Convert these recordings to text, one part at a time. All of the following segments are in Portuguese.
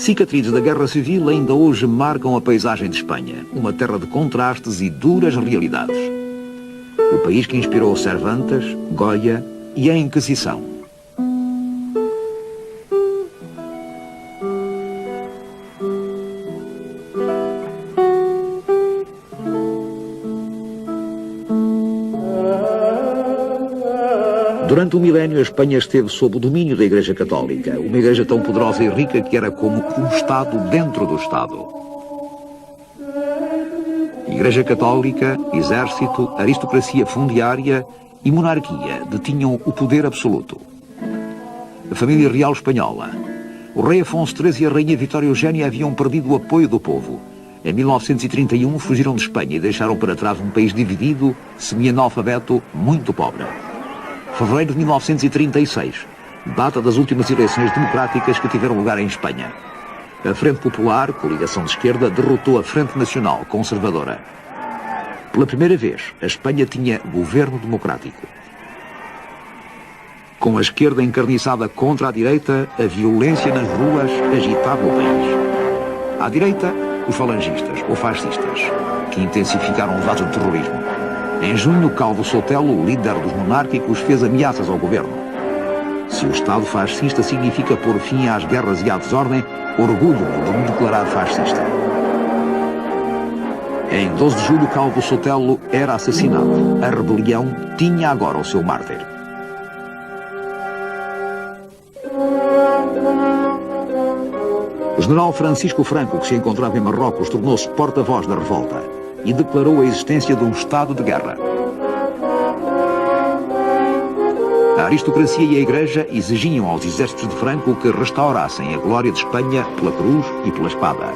Cicatrizes da Guerra Civil ainda hoje marcam a paisagem de Espanha, uma terra de contrastes e duras realidades. O país que inspirou Cervantes, Goya e a Inquisição. Durante um milénio, a Espanha esteve sob o domínio da Igreja Católica, uma igreja tão poderosa e rica que era como um Estado dentro do Estado. Igreja Católica, exército, aristocracia fundiária e monarquia detinham o poder absoluto. A família real espanhola, o rei Afonso XIII e a rainha Vitória Eugénia haviam perdido o apoio do povo. Em 1931 fugiram de Espanha e deixaram para trás um país dividido, semi-analfabeto, muito pobre. Fevereiro de 1936, data das últimas eleições democráticas que tiveram lugar em Espanha. A Frente Popular, coligação de esquerda, derrotou a Frente Nacional, conservadora. Pela primeira vez, a Espanha tinha governo democrático. Com a esquerda encarniçada contra a direita, a violência nas ruas agitava o país. À direita, os falangistas, ou fascistas, que intensificaram os atos de terrorismo. Em junho, Calvo Sotelo, o líder dos monárquicos, fez ameaças ao governo. Se o Estado fascista significa pôr fim às guerras e à desordem, orgulho-me de me declarar fascista. Em 12 de julho, Calvo Sotelo era assassinado. A rebelião tinha agora o seu mártir. O general Francisco Franco, que se encontrava em Marrocos, tornou-se porta-voz da revolta e declarou a existência de um estado de guerra. A aristocracia e a Igreja exigiam aos exércitos de Franco que restaurassem a glória de Espanha pela cruz e pela espada.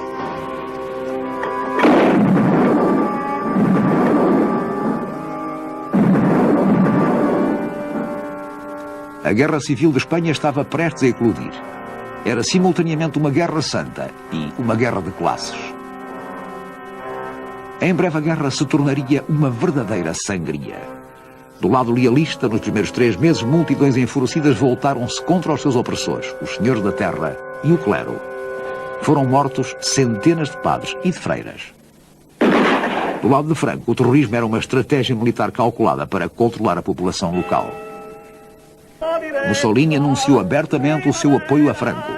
A Guerra Civil de Espanha estava prestes a eclodir. Era simultaneamente uma guerra santa e uma guerra de classes. Em breve a guerra se tornaria uma verdadeira sangria. Do lado lealista, nos primeiros 3 meses, multidões enfurecidas voltaram-se contra os seus opressores, os senhores da terra e o clero. Foram mortos centenas de padres e de freiras. Do lado de Franco, o terrorismo era uma estratégia militar calculada para controlar a população local. Mussolini anunciou abertamente o seu apoio a Franco.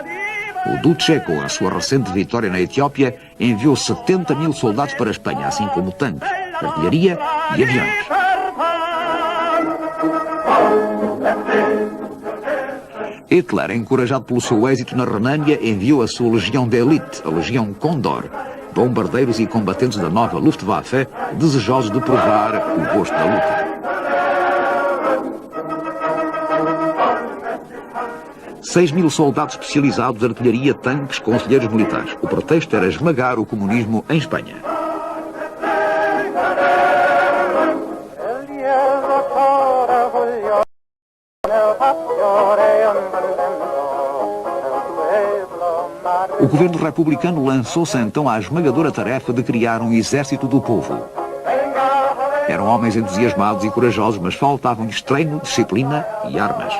O Duce, com a sua recente vitória na Etiópia, enviou 70 mil soldados para a Espanha, assim como tanques, artilharia e aviões. Hitler, encorajado pelo seu êxito na Renânia, enviou a sua legião de elite, a Legião Condor, bombardeiros e combatentes da nova Luftwaffe, desejosos de provar o gosto da luta. 6 mil soldados especializados, artilharia, tanques, conselheiros militares. O pretexto era esmagar o comunismo em Espanha. O governo republicano lançou-se então à esmagadora tarefa de criar um exército do povo. Eram homens entusiasmados e corajosos, mas faltavam-lhes treino, disciplina e armas.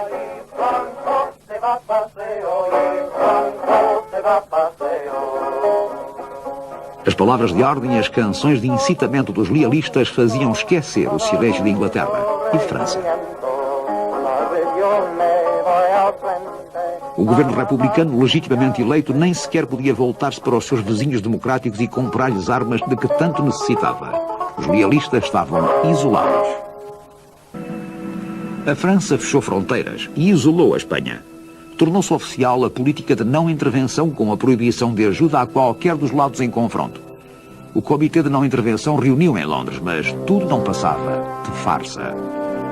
As palavras de ordem e as canções de incitamento dos lealistas faziam esquecer o silêncio de Inglaterra e de França. O governo republicano, legitimamente eleito, nem sequer podia voltar-se para os seus vizinhos democráticos e comprar-lhes armas de que tanto necessitava. Os lealistas estavam isolados. A França fechou fronteiras e isolou a Espanha. Tornou-se oficial a política de não intervenção com a proibição de ajuda a qualquer dos lados em confronto. O Comitê de Não Intervenção reuniu em Londres, mas tudo não passava de farsa.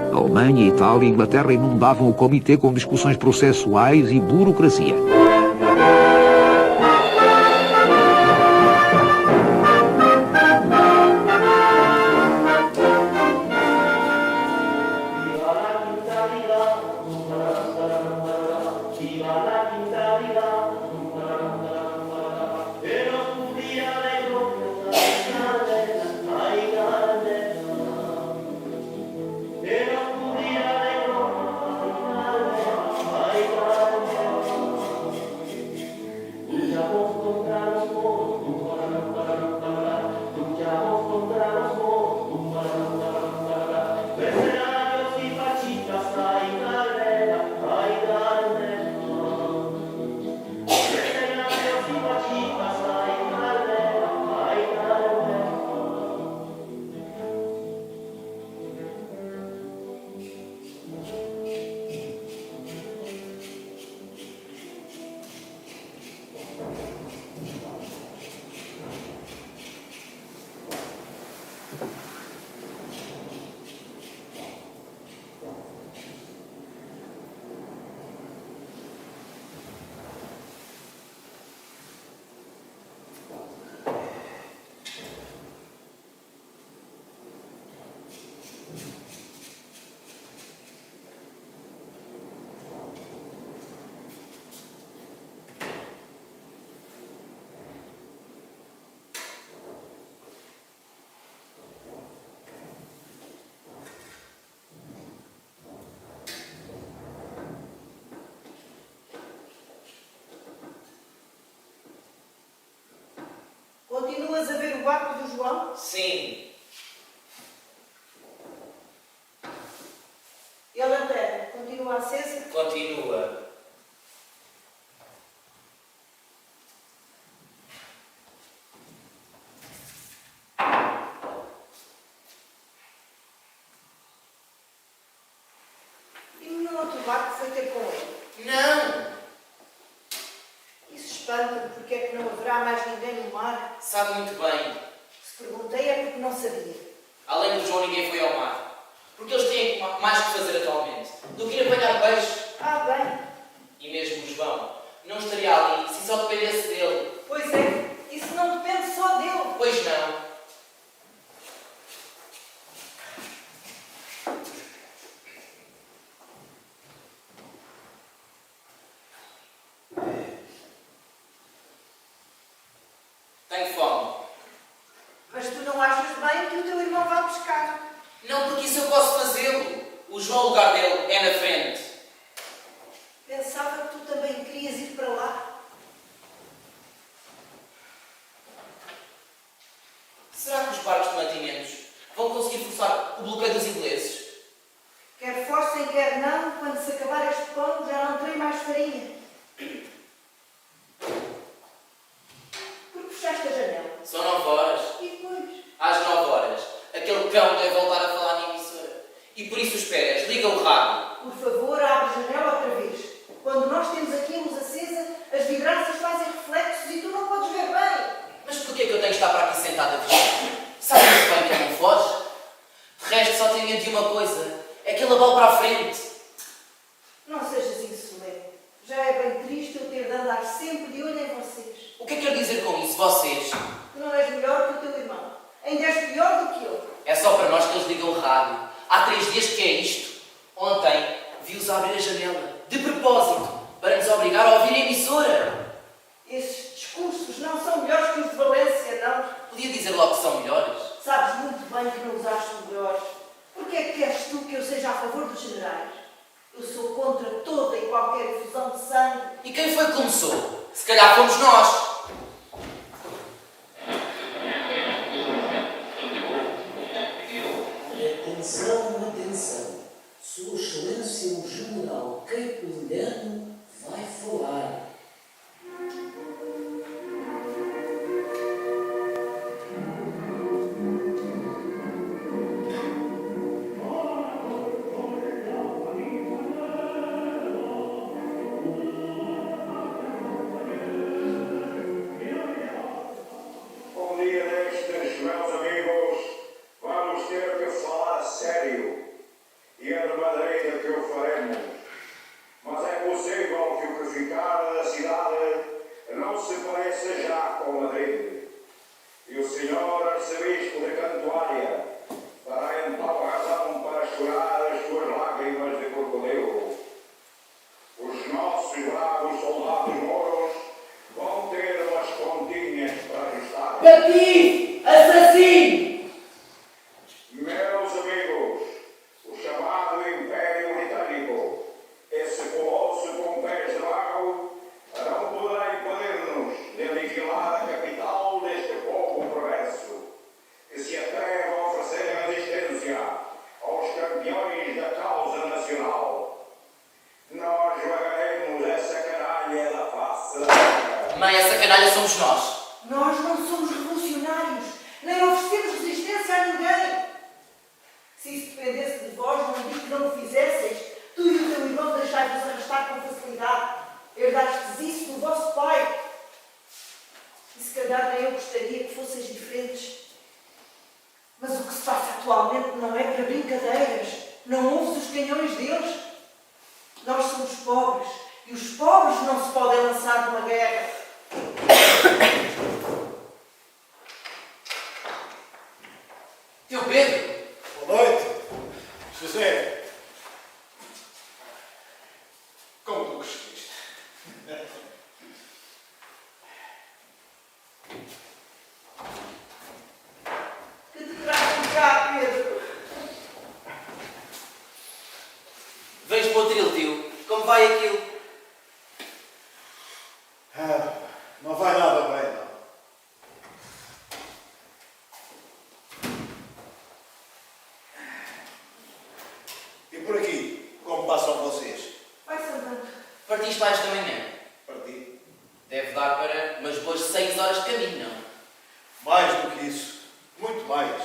A Alemanha, Itália e Inglaterra inundavam o Comitê com discussões processuais e burocracia. Continuas a ver o barco do João? Sim. E a lanterna continua acesa? Continua. E no outro barco foi ter com ele? Não! Isso espanta-me, porque é que não haverá mais ninguém no mar? Sabe muito bem. Se perguntei é porque não sabia. Além do João, ninguém foi ao mar. Porque eles têm mais que fazer atualmente do que ir apanhar peixe. Ah, bem. E mesmo o João não estaria ali se só dependesse dele. Pois é, isso não depende só dele. Pois não. Tenho fome. Mas tu não achas bem que o teu irmão vá pescar? Não, porque isso eu posso fazê-lo. O João, o lugar dele, é na frente. Pensava que tu também querias ir para lá. Será que os barcos de mantimentos vão conseguir forçar o bloqueio dos ingleses? Quer forcem, quer não, quando se acabar este pão já não terei mais farinha. Porque fechaste a janela. São 9 horas. E depois? Às 9 horas, aquele cão deve voltar a falar na emissora. E por isso esperas, liga o rádio. Por favor, abre a janela outra vez. Quando nós temos aqui a luz acesa, as vidraças fazem reflexos e tu não podes ver bem. Mas porquê que eu tenho que estar para aqui sentado a vigiar? Sabe muito bem que ele não foge? De resto, só tenho medo de uma coisa. É que ele abale para a frente. Não sejas insolente. Já é bem triste eu ter de andar sempre de olho em vocês. O que é que quer dizer com isso, vocês? Tu não és melhor que o teu irmão. Ainda és pior do que eu. É só para nós que eles ligam o rádio. Há 3 dias que é isto. Ontem, vi-os abrir a janela. De propósito. Para nos obrigar a ouvir a emissora. Esses discursos não são melhores que os de Valência, não. Podia dizer logo que são melhores. Sabes muito bem que não os acho melhores. Porquê é que queres tu que eu seja a favor dos generais? Eu sou contra toda e qualquer efusão de sangue. E quem foi que começou? Se calhar fomos nós. Atenção, atenção. Sua Excelência o General Capelano vai falar. Um dia destes, meus amigos, vamos ter que falar sério. E é de maneira que o faremos. Mas é possível que o que ficar da cidade não se pareça já com Madrid. E o senhor arcebispo de Cantuária terá então razão para chorar as suas lágrimas de crocodilo. Os nossos bravos soldados mouros vão ter umas continhas para ajustar. Cativo! Assassino! Meus amigos, o chamado Império Britânico, esse colosso com pés de barro, não poderá impedir-nos de canalha somos nós. Nós não somos revolucionários, nem oferecemos resistência a ninguém. Se isso dependesse de vós, não digo que não o fizesseis. Tu e o teu irmão deixai-vos arrastar com facilidade. Herdastes isso do vosso pai. E se calhar nem eu gostaria que fosseis diferentes. Mas o que se passa atualmente não é para brincadeiras. Não ouves os canhões deles. Nós somos pobres. E os pobres não se podem lançar numa guerra. Tio Pedro, Boa noite, José. Como tu conseguiste? Que te traz cá, Pedro? vens para o tril, tio. Como vai aquilo? Não vai nada bem, não. E por aqui, como passam vocês? Vai-se andando. Partiste lá esta manhã. Parti. Deve dar para umas boas 6 horas de caminho, não? Mais do que isso. Muito mais.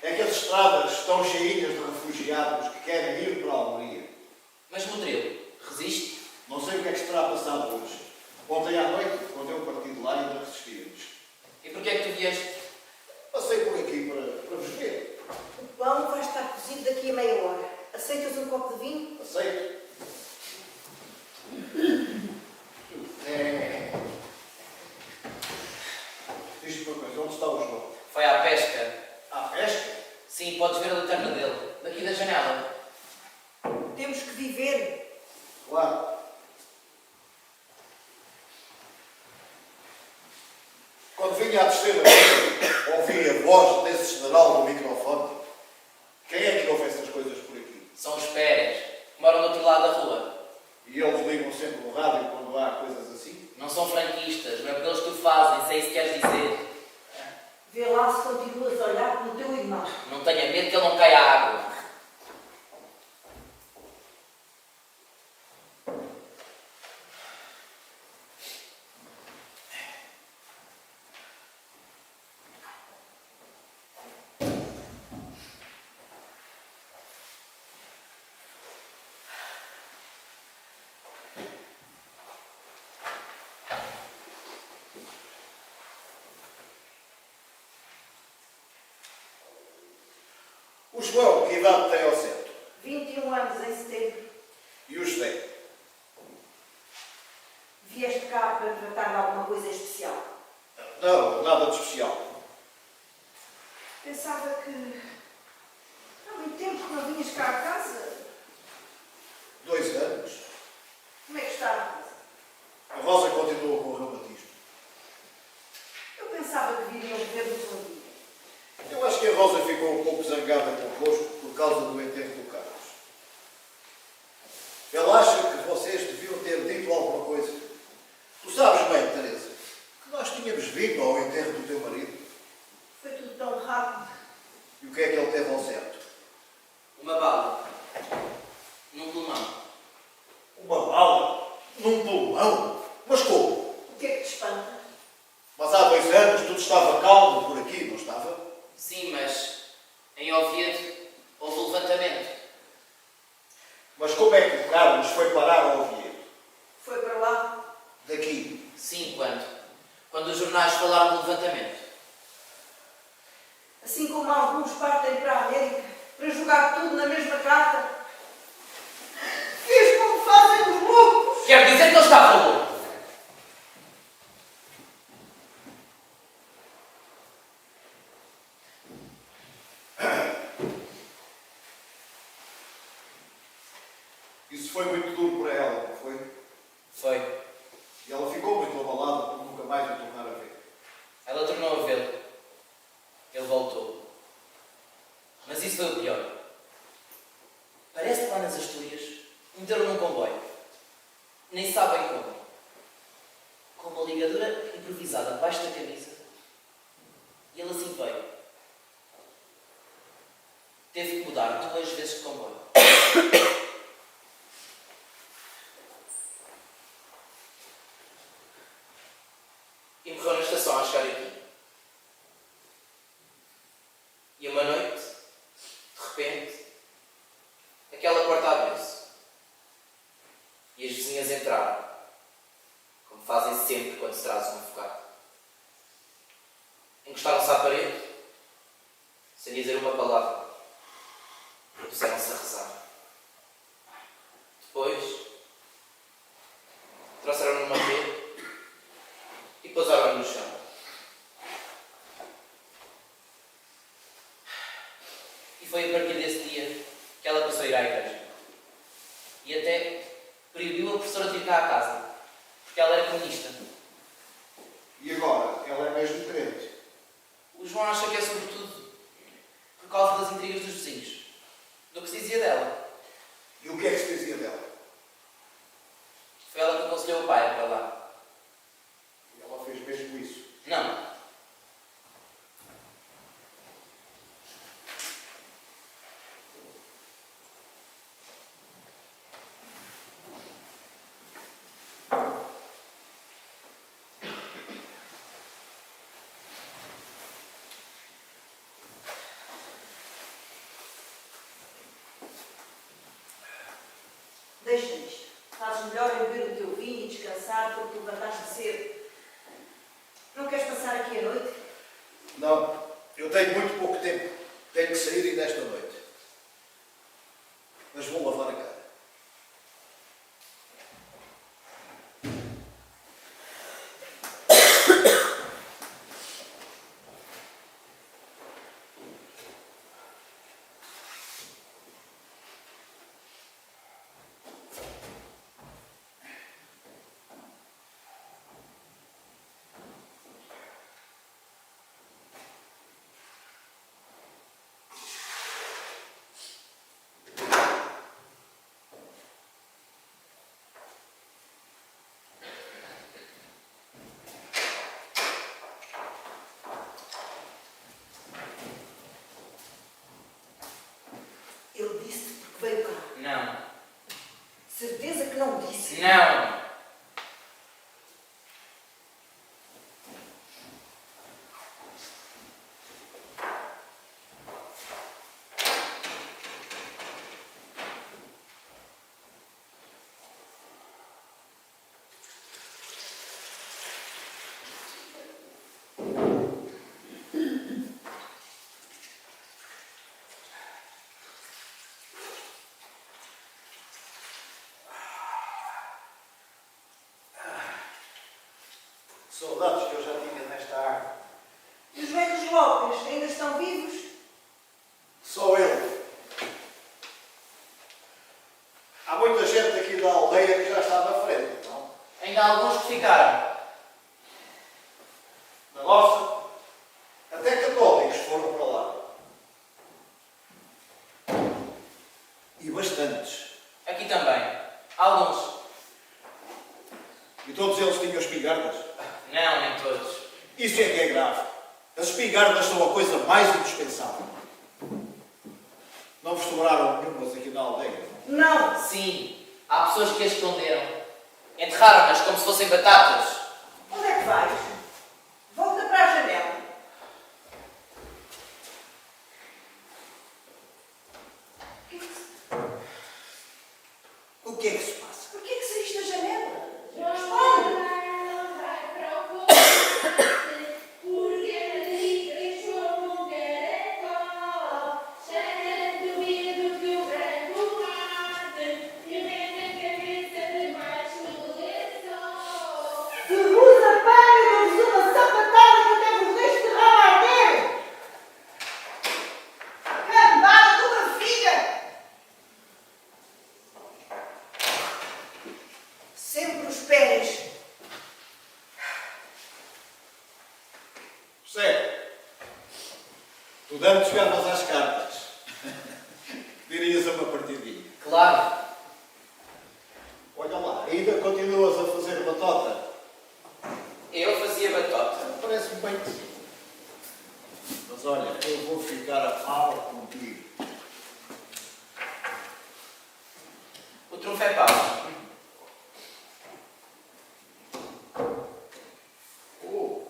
É que as estradas estão cheinhas de refugiados que querem ir para a Almeria. Mas no tril, resiste? Não sei o que é que se terá passado hoje. Ontem à noite, quando eu parti de lá, ainda resistíamos. E porquê é que tu vieste? Passei por aqui para vos ver. O pão vai estar cozido daqui a meia hora. Aceitas um copo de vinho? Aceito? Diz-me uma coisa, onde está o João? Foi à pesca. À pesca? Sim, podes ver a lanterna dele, daqui da janela. Temos que viver. Claro. Quando vinha a descer a ouvi a voz desse general no microfone. Quem é que ouve essas coisas por aqui? São os Pérez, que moram do outro lado da rua. E eles ligam sempre no rádio quando há coisas assim? Não são franquistas, não é porque eles que o fazem, sei se queres dizer. Vê lá se continuas a olhar pelo teu irmão. Não tenha medo que ele não caia à água. O João, que idade tem ao certo? 21 anos em setembro. E o José? Vieste cá para tratar de alguma coisa especial. Não, nada de especial. Pensava que há muito tempo que não vinhas cá a casa. 2 anos. Como é que está a casa? A Rosa continua com o reumatismo. Eu pensava que viriam ver-nos um dia. Eu acho que a Rosa ficou um pouco zangada convosco por causa do enterro do Carlos. Ela acha que vocês deviam ter dito alguma coisa. Tu sabes bem, Teresa, que nós tínhamos vindo ao enterro do teu marido. Foi tudo tão rápido. E o que é que ele teve ao certo? Uma bala. Num pulmão. Uma bala? Num pulmão? Mas como? O que é que te espanta? Mas há 2 anos tudo estava calmo por aqui, não estava? Sim, mas em Oviedo houve o levantamento. Mas como é que o Carlos foi parar ao Oviedo? Foi para lá? Daqui? Sim, quando? Quando os jornais falaram do levantamento. Assim como alguns partem para a América para jogar tudo na mesma carta. Fez como fazem os loucos! Quer dizer que ele estava louco? Isso foi muito duro para ela, não foi? Foi. E ela ficou muito abalada por nunca mais o tornar a ver. Ela tornou a vê-lo. Ele voltou. Mas isso foi o pior. Parece que lá nas Astúrias meteram num comboio. Nem sabem como. Com uma ligadura improvisada abaixo da camisa. E ele assim veio. Teve que mudar 2 vezes de comboio. Eu tentação a chegar aqui. E uma noite, de repente, aquela porta abriu-se. E as vizinhas entraram, como fazem sempre quando se traz um afogado. Encostaram-se à parede, sem dizer uma palavra, e puseram-se a rezar. Depois, trouxeram-no numa rede e pousaram-no no chão. E foi a partir desse dia que ela passou a ir à igreja. E até proibiu a professora de ir cá à casa, porque ela era comunista. E agora? Ela é mesmo crente. O João acha que é sobretudo por causa das intrigas dos vizinhos, do que se dizia dela. E o que é que se dizia dela? Foi ela que aconselhou o pai para lá. E ela fez mesmo isso. Não. Deixa isto. Fazes melhor em beber o teu vinho e descansar porque tu levantaste cedo. Não queres passar aqui a noite? Não, eu tenho muito pouco tempo. Tenho que sair ainda esta noite. Mas vou lavar a cara. Ele disse porque veio cá. Não. Certeza que não disse. Não. Saudades que eu já tinha nesta árvore. E os velhos Lopes ainda estão vivos? Só eu. Há muita gente aqui da aldeia que já está na frente, não? Ainda há alguns que ficaram. Na nossa, até católicos foram para lá. E bastantes. Aqui também. Alguns. E todos eles tinham espingardas. Não, nem todos. Isso é que é grave. As espingardas são a coisa mais indispensável. Não vos sobraram nenhumas aqui na aldeia, não? Não. Sim. Há pessoas que as esconderam. Enterraram-nas como se fossem batatas. Onde é que vais? Volta para a janela. O que é que se passa? Por que é que saíste da janela? Responde. Se vos apanho, dou-vos uma sapatada que até vos deixo de rabo a arder. Cambada de uma filha. Sempre os pés. Sério? Tu antes jogavas às cartas. Dirias a uma partidinha. Claro. Olha lá, ainda continuas a fazer batota? Eu fazia batota. Parece-me bem que sim. Mas olha, eu vou ficar a pau contigo. O trunfo é pau. Oh,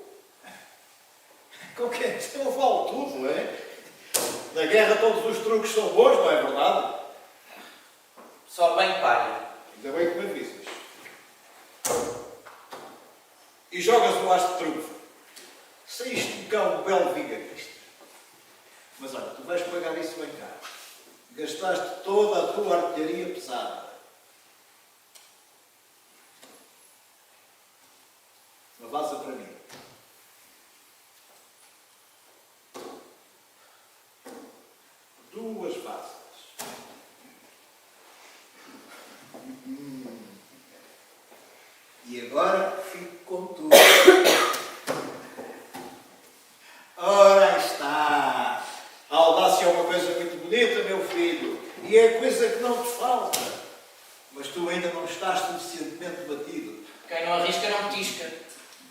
Com quem eu falo tudo, não é? Na guerra todos os truques são bons, não é verdade? Só bem palha. Ainda bem que me avisas. E jogas o as de trunfo. Saíste um cão belo vigarista. Mas olha, tu vais pagar isso bem caro. Gastaste toda a tua artilharia pesada. Uma vaza para mim. Duas vazas. E agora fico com tudo. Ora aí está. A audácia é uma coisa muito bonita, meu filho. E é coisa que não te falta. Mas tu ainda não estás suficientemente batido. Quem não arrisca não petisca.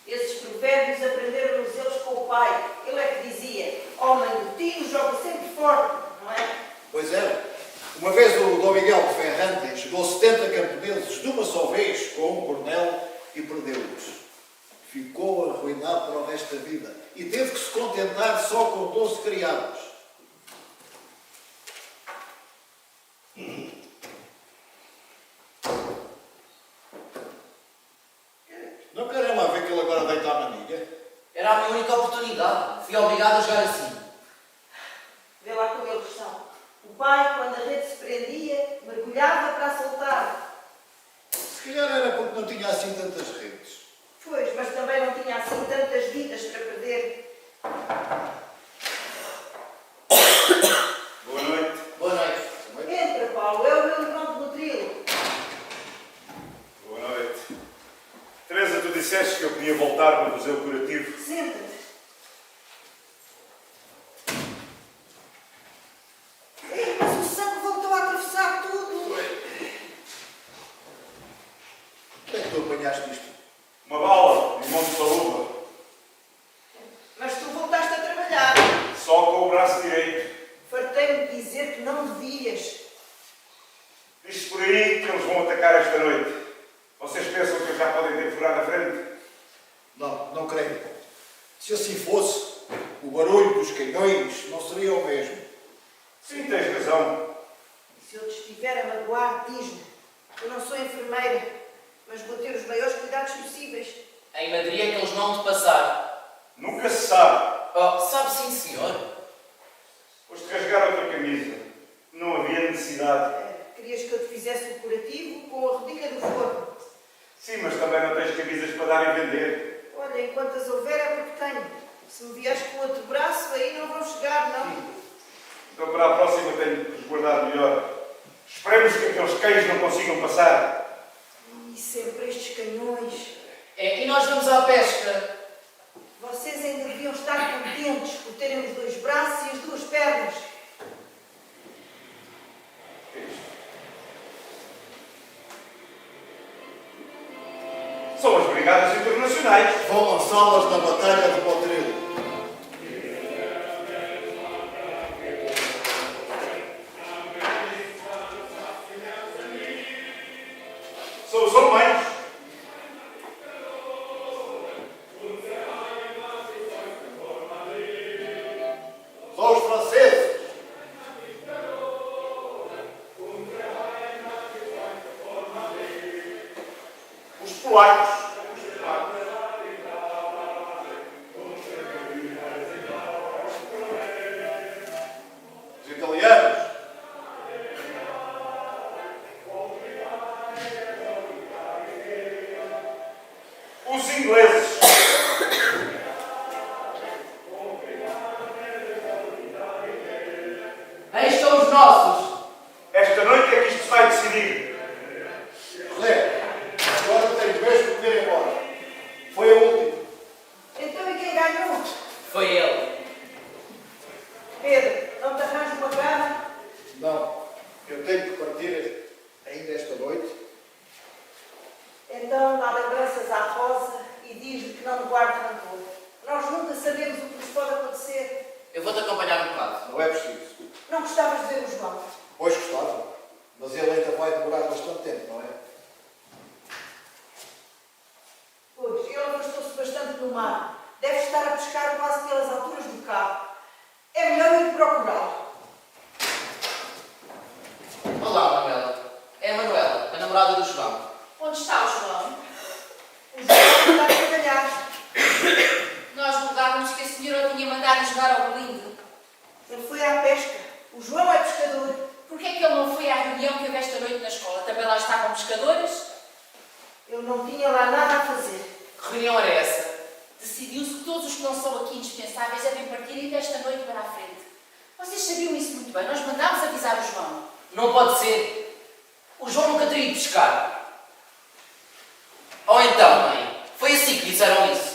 Esses provérbios aprenderam-nos eles com o pai. Ele é que dizia, homem do tino joga sempre forte, não é? Pois é. Uma vez o Dom Miguel de Ferrante chegou 70 camponeses de uma só vez com um coronel e perdeu-os. Ficou arruinado para o resto da vida e teve que se contentar só com 12 criados. Não querem lá ver que ele agora deita a manilha? Era a minha única oportunidade. Fui obrigado a jogar assim. Vê lá como eles são. O pai, quando a rede se prendia, mergulhava para a soltar. Se calhar era porque não tinha assim tantas redes. Pois, mas também não tinha assim tantas vidas para perder. Boa noite. Boa noite. Entra, Paulo, é o meu irmão de Nutrilo. Boa noite. Teresa, tu disseste que eu podia voltar para fazer o curativo. Senta-te. Ei, mas o sangue voltou a atravessar tudo. O que é que tu apanhaste isto? Uma bala em Monte da Luva. Mas tu voltaste a trabalhar. Só com o braço direito. Fartei-me de dizer que não devias. Diz por aí que eles vão atacar esta noite. Vocês pensam que já podem ter furado a frente? Não, não creio. Se assim fosse, o barulho dos canhões não seria o mesmo. Sim, tens razão. Se eu te estiver a magoar, diz-me. Eu não sou enfermeira, mas vou ter os maiores cuidados possíveis. Em Madrid é que eles vão te passar. Nunca se sabe. Oh, sabe sim, senhor. Foste rasgar outra camisa. Não havia necessidade. Querias que eu te fizesse o curativo com a rodilha do forno. Sim, mas também não tens camisas para dar e vender. Olha, enquanto as houver é porque tenho. Se me vieres com outro braço, aí não vão chegar, não. Então para a próxima tenho que resguardar melhor. Esperemos que aqueles cães não consigam passar. E sempre estes canhões. É, e nós vamos à pesca. Vocês ainda deviam estar contentes por terem os dois braços e as duas pernas. São as brigadas internacionais. Vão lançá-las na Batalha de Motril. São os alemães. São os franceses. Os polacos. Os italianos. Os ingleses. Aí estão os nossos. Esta noite é que isto se vai decidir. José, agora tens mesmo que ir embora. Foi a última. Então e quem ganhou? Foi ele. Pedro, não te arranjo uma cama? Não, eu tenho que partir ainda esta noite. Então dá lembranças à Rosa e diz-lhe que não me guarde rancor. Nós nunca sabemos o que nos pode acontecer. Eu vou-te acompanhar um bocado. Não é preciso. Não gostavas de ver o João? Pois gostava, mas ele ainda vai demorar bastante tempo, não é? Pois, ele afastou-se bastante no mar. Deve estar a pescar quase pelas alturas do cabo. É melhor ir procurá-lo. Olá, Manuela. É a Manuela, a namorada do João. Onde está o João? O João está a trabalhar. Nós julgávamos que a senhora o tinha mandado jogar ao blindo. Ele foi à pesca. O João é pescador. Porquê é que ele não foi à reunião que houve esta noite na escola? Também lá estavam pescadores? Ele não tinha lá nada a fazer. Que reunião era essa? Decidiu-se que todos os que não são aqui indispensáveis devem partir e desta noite para a frente. Vocês sabiam isso muito bem. Nós mandámos avisar o João. Não pode ser. O João nunca teria ido pescar. Ou então, mãe, foi assim que disseram isso.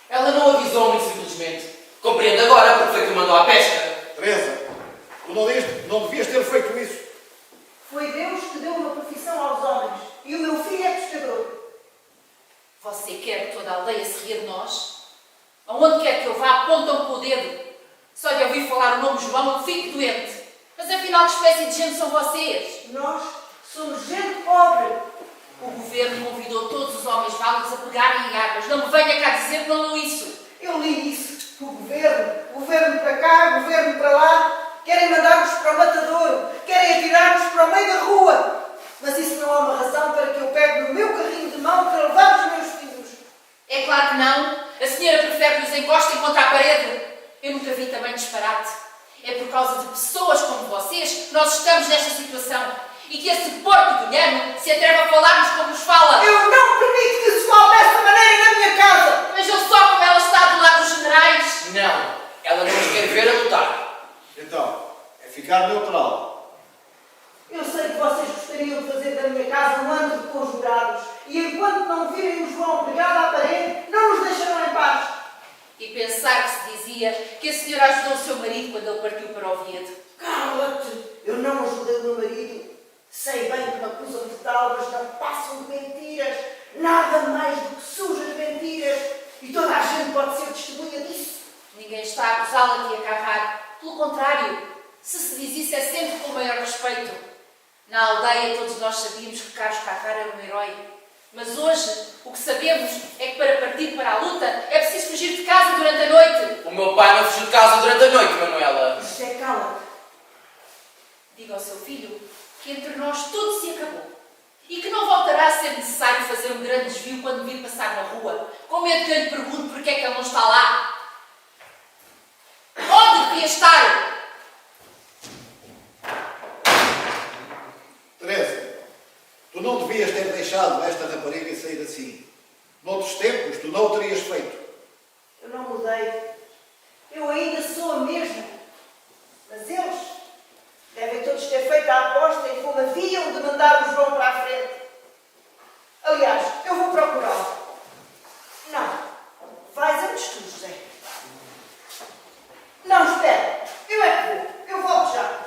Ela não avisou muito simplesmente. Compreendo agora porque foi que o mandou à pesca. Teresa, tu não devias ter feito isso. Foi Deus que deu uma profissão aos homens. E o meu filho é pescador. Você quer que toda a aldeia se ria de nós? Aonde quer que eu vá, apontam com o dedo. Só de ouvir falar o nome João, eu fico doente. Mas afinal, que espécie de gente são vocês? Nós somos gente pobre. O governo convidou todos os homens válidos a pegarem em armas. Não me venha cá dizer que não leu isso. Eu li isso. O governo para cá, o governo para lá. Querem mandar-nos para o matadouro. Querem atirar-nos para o meio da rua. Mas isso não é uma razão para que eu pegue no meu carrinho de mão para levar os meus filhos. É claro que não. A senhora prefere que os encostem contra a parede. Eu nunca vi também disparate. É por causa de pessoas como vocês que nós estamos nesta situação. E que esse porco de Nhano se atreve a falar-nos como nos fala. Eu não permito que se fale dessa maneira na minha casa. Vejam só como ela está do lado dos generais. Não, ela não os quer ver a lutar. Então, é ficar neutral. Eu sei que vocês gostariam de fazer da minha casa um antro de conjurados. E enquanto não virem o João pregado à parede, não nos deixarão em paz. E pensar que se dizia que a senhora ajudou o seu marido quando ele partiu para o Oviedo. Cala-te! Eu não ajudei o meu marido. Sei bem que me acusam de tal, mas não passam de mentiras. Nada mais do que sujas mentiras. E toda a gente pode ser testemunha disso. Ninguém está a acusá-la de agarrar. Pelo contrário, se diz isso é sempre com o maior respeito. Na aldeia todos nós sabíamos que Carlos Carrara era um herói. Mas hoje, o que sabemos é que para partir para a luta é preciso fugir de casa durante a noite. O meu pai não fugiu de casa durante a noite, Manuela. José, cala-te. Diga ao seu filho que entre nós tudo se acabou. E que não voltará a ser necessário fazer um grande desvio quando vir passar na rua, com medo que eu lhe pergunte porque é que ele não está lá. Onde devia estar? Teresa, tu não devias ter deixado esta rapariga sair assim. Noutros tempos, tu não o terias feito. Eu não mudei. Eu ainda sou a mesma. Mas eles devem todos ter feito a aposta em como haviam de mandar o João para a frente. Aliás, eu vou procurá-lo. Não. Vais antes tu, José. Não, espera. Eu é que vou. Eu volto já.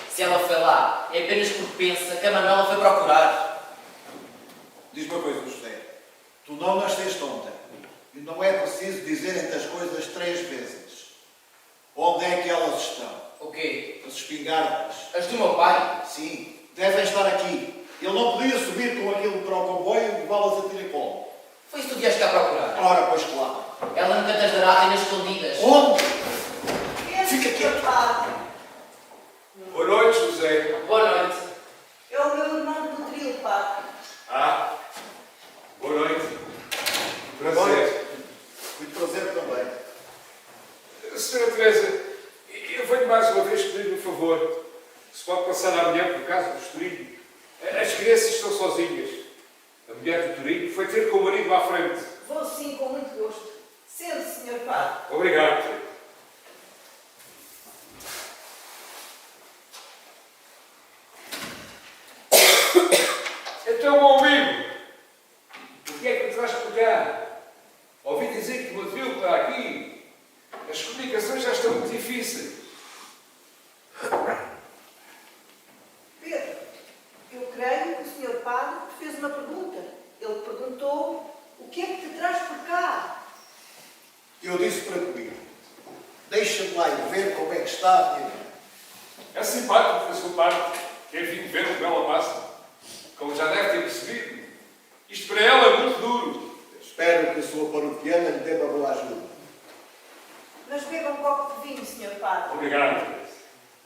Se ela foi lá, é apenas porque pensa que a Manuela foi procurar. Diz uma coisa, José. Tu não nasceste ontem. E não é preciso dizerem-te as coisas 3 vezes. Onde é que elas estão? O quê? As espingardas. As do meu pai? Sim, devem estar aqui. Ele não podia subir com aquilo para o comboio e levá-las a tiracolo. Foi isso que tu vieste cá procurar. Ora, pois claro. Ela nunca das dará tem nas escondidas. Onde? Fica quieto. Boa noite, José. Boa noite. É o meu irmão do trio, padre. Ah, boa noite. Prazer. Muito prazer também. Senhora Teresa, eu venho mais uma vez pedir-lhe um favor. Se pode passar amanhã por casa do Estoril. As crianças estão sozinhas. A mulher do Torinho foi ter com o marido à frente. Vou sim, com muito gosto. Sente, senhor padre. Obrigado. Então, meu amigo, o que é que me traz por cá? Ouvi dizer que o Madrid está aqui. As comunicações já estão muito difíceis. Pedro, eu creio que o senhor padre te fez uma pergunta. Ele perguntou o que é que te traz por cá. Eu disse para comigo. Deixa-me lá ir ver como é que está a minha vida. É simpático da sua parte, que é vindo ver o bela massa. Como já deve ter percebido, Isto para ela é muito duro. Espero que a sua paroquiana lhe dê uma boa ajuda. Mas beba um copo de vinho, Sr. Padre. Obrigado.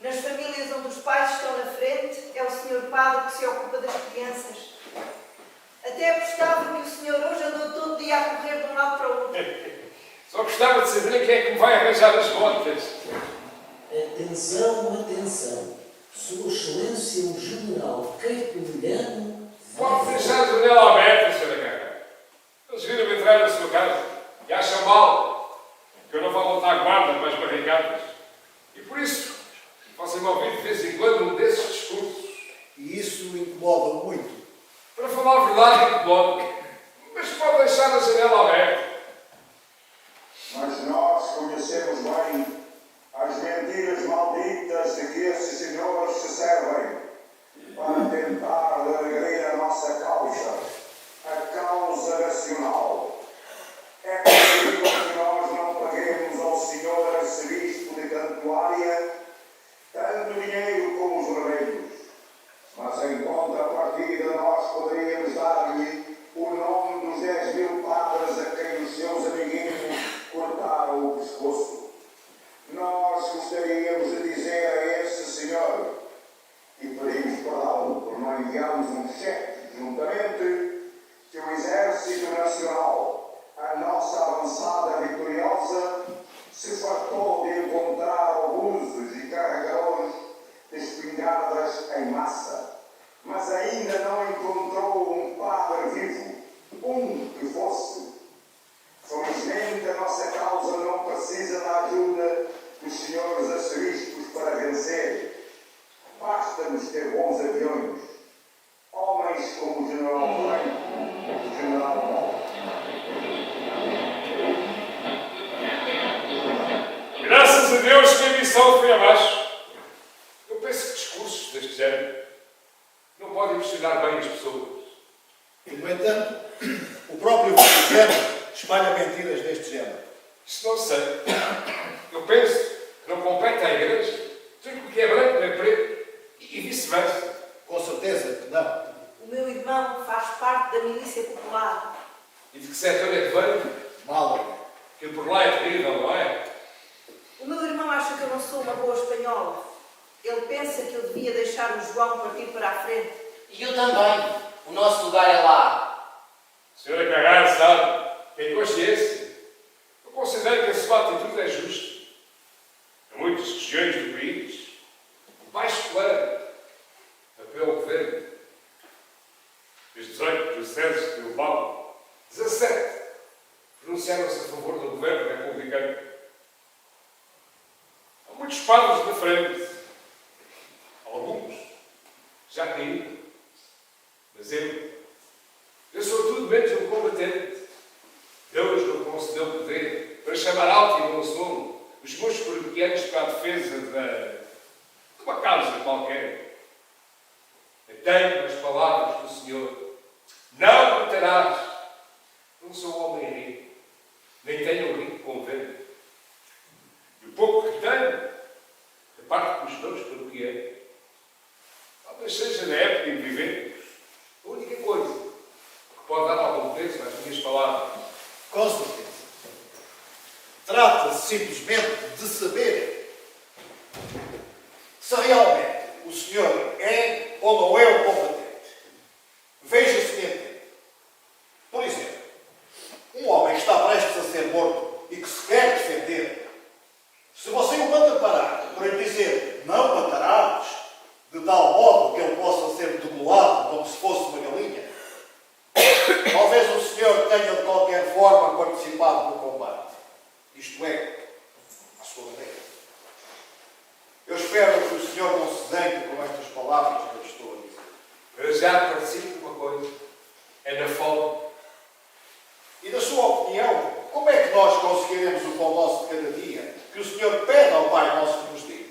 Nas famílias onde os pais estão na frente, é o Sr. Padre que se ocupa das crianças. Até apostava que o senhor hoje andou todo dia a correr de um lado para o outro. Só gostava de saber quem é que me vai arranjar as botas. Atenção, atenção. Sua Excelência o General Capelano Pode deixar a janela aberta, Sra. Carrara. Eles viram-me entrar na sua casa e acham mal que eu não vá montar guarda para as barricadas. E por isso, façam-me ouvir de vez em quando um desses discursos. E isso incomoda muito. Para falar a verdade, incomoda. Mas pode deixar a janela aberta. Mas nós conhecemos bem as mentiras malditas de que esses senhores se servem para tentar alegrir a nossa causa, a causa nacional. É possível que nós não paguemos ao senhor arcebispo de Cantuária tanto dinheiro como os remédios, mas em contrapartida nós poderíamos dar-lhe o nome dos 10.000 padres a quem os seus amiguinhos cortaram o pescoço. Nós gostaríamos de dizer a esse senhor, e pedimos perdão por não enviarmos um cheque juntamente, que o Exército Nacional, a nossa avançada vitoriosa, se fartou de encontrar obuses e carregadores de espingardas em massa, mas ainda não encontrou um padre vivo, um que fosse. Felizmente, a nossa causa não precisa da ajuda dos senhores arcebispos para vencer. Basta-nos ter bons aviões, homens como o General Franco, o General Paulo. Graças a Deus que a missão foi abaixo. Eu penso que discursos deste género não podem impressionar bem as pessoas. E, no entanto, o próprio Vaticano espalha mentiras deste género. Isto não sei. Eu penso que não compete à Igreja. Tudo o que é branco é preto e vice-versa. Com certeza que não. O meu irmão faz parte da milícia popular. E de que setor é que vem? Málaga. Que por lá é terrível, não é? O meu irmão acha que eu não sou uma boa espanhola. Ele pensa que eu devia deixar o João partir para a frente. E eu também. O nosso lugar é lá. Sra. Carrara sabe, tem consciência. Eu considero que a sua atitude é justa. Em muitas regiões do país, o baixo clero apoia o governo. Os 18 dioceses de Bilbao, 17 pronunciaram-se a favor do governo republicano. Há muitos padres na frente. Alguns já caíram. Mas eu sou tudo menos um combatente. Deus não concedeu poder para chamar alto e bom som os meus paroquianos para a defesa de uma causa qualquer. Tenho as palavras do Senhor. Não matarás. Não sou homem rico, nem tenho um rico convento. E o pouco que tenho, da parte dos meus paroquianos, talvez seja na época em que vivemos, a única coisa que pode dar algum peso às minhas palavras. Com certeza. Trata-se simplesmente de saber se realmente o senhor é ou não é um combatente. Veja o seguinte. Por exemplo, um homem que está prestes a ser morto e que se quer defender, se você o manda parar para lhe dizer não matarás, de tal modo que ele possa ser degolado como se fosse uma galinha, talvez o senhor tenha de qualquer forma participado no combate. Isto é, à sua maneira. Eu espero que o senhor não se zangue com estas palavras que eu estou a dizer. Eu já participo de uma coisa. É na fome. E na sua opinião, como é que nós conseguiremos o pão nosso de cada dia que o senhor pede ao Pai Nosso que nos dê?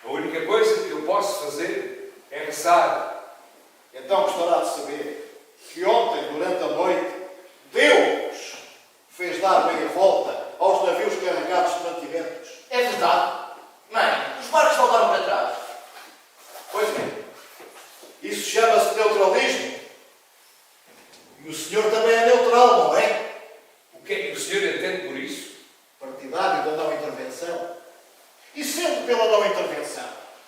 A única coisa que eu posso fazer é rezar. Então gostará de saber que ontem, durante a noite, Deus fez dar meia volta aos navios carregados de mantimentos. É verdade. Mãe, os barcos voltaram para trás. Pois bem, isso chama-se neutralismo. senhor também é neutral, não é? O que é que o senhor entende por isso? Partidário da não intervenção. E sendo pela não intervenção,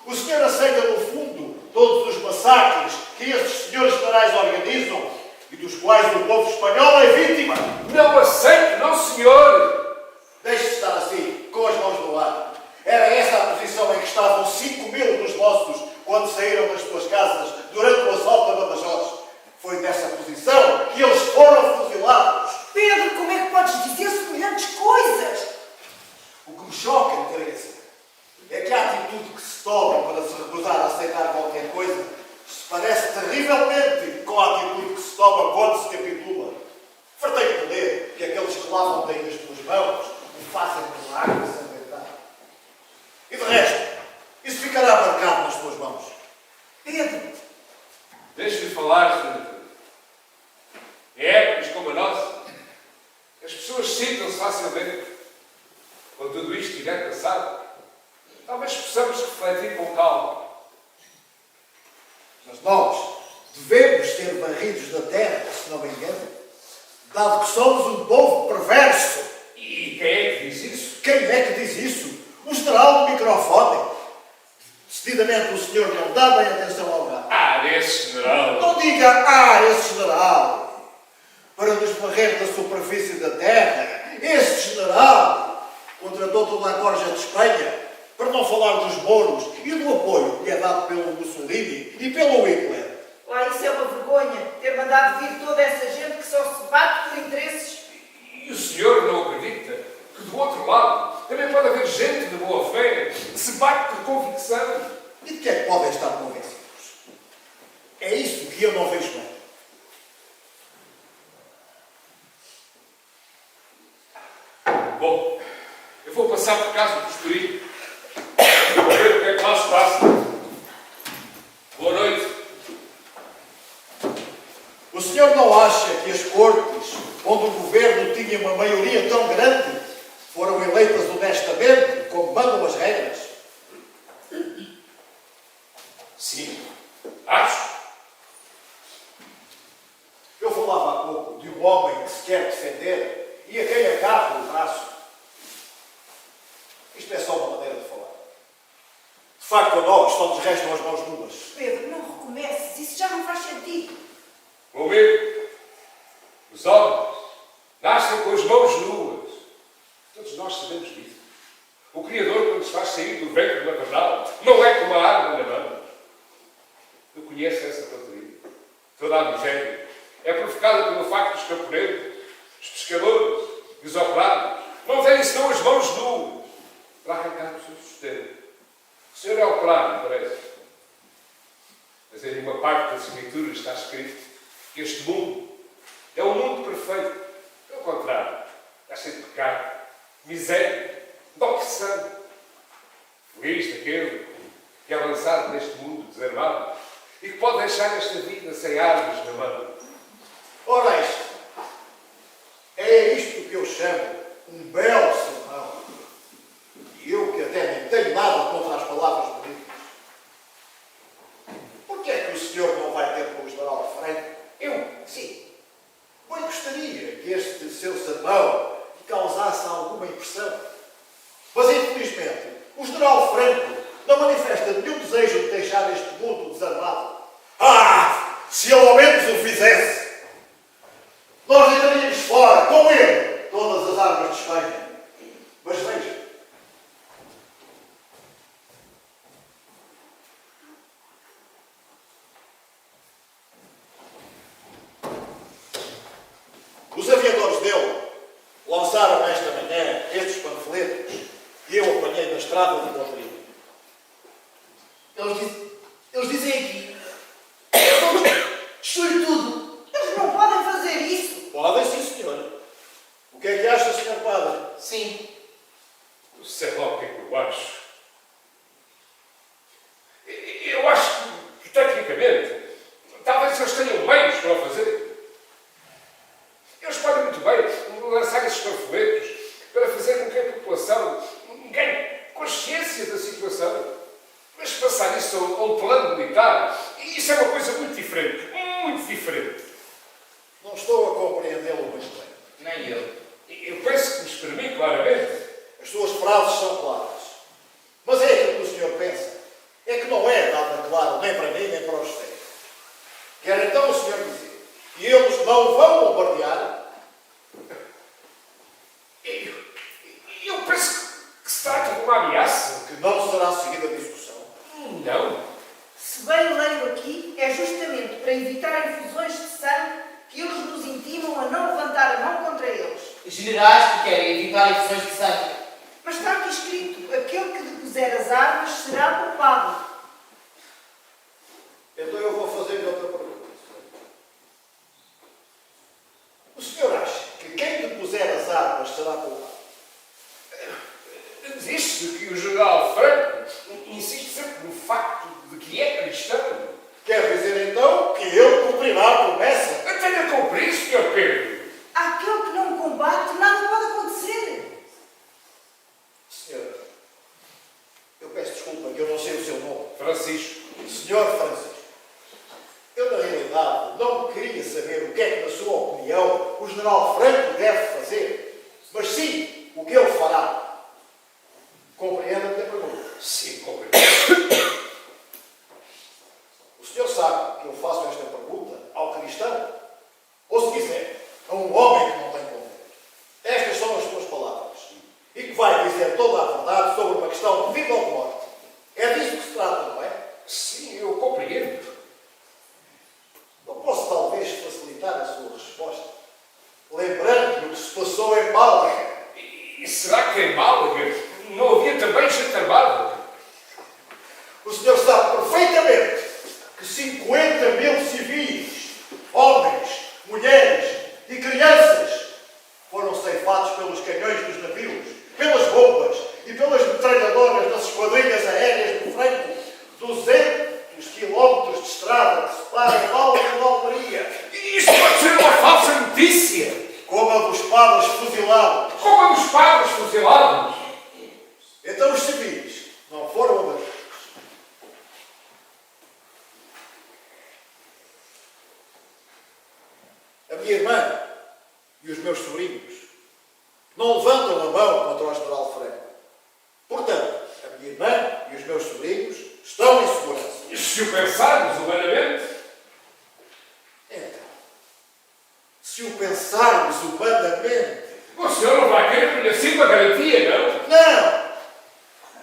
o senhor aceita, no fundo, todos os massacres que esses senhores generais organizam e dos quais o povo espanhol é vítima? Não aceito, não, senhor! Deixe-se estar assim, com as mãos no ar. Era essa a posição em que estavam 5.000 dos nossos quando saíram das suas casas durante o assalto a Badajoz. Foi nessa posição que eles foram fuzilados. Pedro, como é que podes dizer semelhantes coisas? O que me choca, Teresa, é que a atitude que se toma para se recusar a aceitar qualquer coisa se parece terrivelmente com a atitude que se toma quando se capitula. Fartei de poder que aqueles que lavam têm as tuas mãos o fazem com água ensangrentada. E de resto, isso ficará marcado nas tuas mãos. Pedro, Deixe-me falar, senhor. Em épocas como a nossa, as pessoas sintam-se facilmente. Quando tudo isto estiver passado, talvez possamos refletir com calma. Mas nós devemos ser varridos da terra, se não me engano, dado que somos um povo perverso. E quem é que diz isso? Quem é que diz isso? O general do microfone. Decididamente o senhor não dá bem atenção ao gato. Esse general! Não diga, esse general, para nos varrer da superfície da terra. Esse general contratou toda a corja de Espanha, para não falar dos mouros e do apoio que é dado pelo Mussolini e pelo Hitler. lá isso é uma vergonha, ter mandado vir toda essa gente que só se bate por interesses. E o senhor não acredita que do outro lado também pode haver gente de boa fé que se bate por convicção? E de que é que podem estar convencidos? É isso que eu não vejo bem. Bom, eu vou passar por casa do Estoril. Vou ver o que é que lá se passa. Boa noite. O senhor não acha que as cortes, onde o governo tinha uma maioria tão grande, foram eleitas honestamente, como mandam as regras? Sim, acho. Eu falava há pouco de um homem que se quer defender e a quem acaba o braço. Isto é só uma maneira de falar. De facto, a nós só nos restam as mãos nuas. Pedro, não recomeces, isso já não faz sentido. Meu amigo, os homens nascem com as mãos nuas. Todos nós sabemos disso. O Criador, quando se faz sair do ventre maternal, não é com uma arma na mão. Eu conheço essa patrulha. Toda a miséria é provocada pelo facto dos camponeses, os pescadores e os operários não têm senão as mãos nuas para arrancar o seu sustento. O senhor é operário, parece. Mas em uma parte das Escrituras está escrito que este mundo é um mundo perfeito. Pelo contrário, está cheio de pecado, miséria, de opressão. Feliz daquele que é lançado neste mundo desarmado e que pode deixar esta vida sem armas na mão. Ora, é isto que eu chamo um belo sermão. E eu, que até nem tenho nada contra as palavras bonitas. Por que é que o senhor não vai ter com o general Franco? Eu, sim. Bem gostaria que este seu sermão lhe causasse alguma impressão. Mas, infelizmente, o general Franco não manifesta nenhum desejo de deixar este mundo desarmado. Se ele ao menos o fizesse! Nós deitaríamos fora, com ele, todas as armas de Espanha. Mas veja, os aviadores dele lançaram esta manhã estes panfletos que eu apanhei na estrada de Madrid. Eles dizem aqui, destrui tudo. Eles não podem fazer isso. Podem, sim, senhor. O que é que acha, senhor padre? Sim. Eu sei lá o que é que eu acho. Eu acho que, tecnicamente, talvez eles tenham meios para o fazer. Eles podem muito bem lançar esses panfletos para fazer com que a população ganhe consciência da situação. Mas passar isso a um plano militar, isso é uma coisa muito diferente. Muito diferente. Não estou a compreendê-lo muito bem. Nem eu. Eu penso que me exprimi claramente. As suas frases são claras. Mas é aquilo que o senhor pensa. É que não é nada claro nem para mim nem para os seus. Quer então o senhor dizer que eles não vão bombardear? Eu penso que se trata de uma ameaça. Que não será seguida discussão? Não. Se bem leio aqui, é justamente para evitar infusões de sangue que eles nos intimam a não levantar a mão contra eles. Generais que querem evitar infusões de sangue. Mas está aqui escrito, aquele que depuser as armas será culpado. Então eu vou fazer-lhe outra pergunta. O senhor acha que quem depuser as armas será culpado? Diz-se que o general Franco insiste sempre no facto de que é cristão. Quer dizer então que ele cumprirá a promessa? Tenha a cumprir, Sr. Pedro. Àquele que não combate, nada pode acontecer. Senhor, eu peço desculpa que eu não sei o seu nome. Francisco. Senhor Francisco, eu na realidade não queria saber o que é que, na sua opinião, o general Franco deve fazer, mas sim o que ele fará. Compreende a minha pergunta? Sim, compreendo. O senhor sabe que eu faço esta pergunta ao cristão, ou se quiser, a um homem que não tem convênio. Estas são as suas palavras, e que vai dizer toda a verdade sobre uma questão de vida ou de morte. É disso que se trata, não é? Sim, eu compreendo. Eu posso talvez facilitar a sua resposta, lembrando-lhe o que se passou em Málaga. E será que em Málaga não havia também gente armada? O senhor sabe perfeitamente que 50.000 civis, homens, mulheres e crianças foram ceifados pelos canhões dos navios, pelas bombas e pelas metralhadoras das esquadrilhas aéreas do Franco. 200 quilómetros de estrada que separam Málaga de Almeria. Isso pode ser uma falsa notícia. Como a dos padres fuzilados. Como a dos padres fuzilados. Então os civis não foram abatidos. A minha irmã e os meus sobrinhos não levantam a mão contra o general Franco. Portanto, a minha irmã e os meus sobrinhos estão em segurança. E se o pensarmos humanamente, Então, se o pensarmos humanamente... o senhor não vai querer que lhe assine uma garantia, não? Não!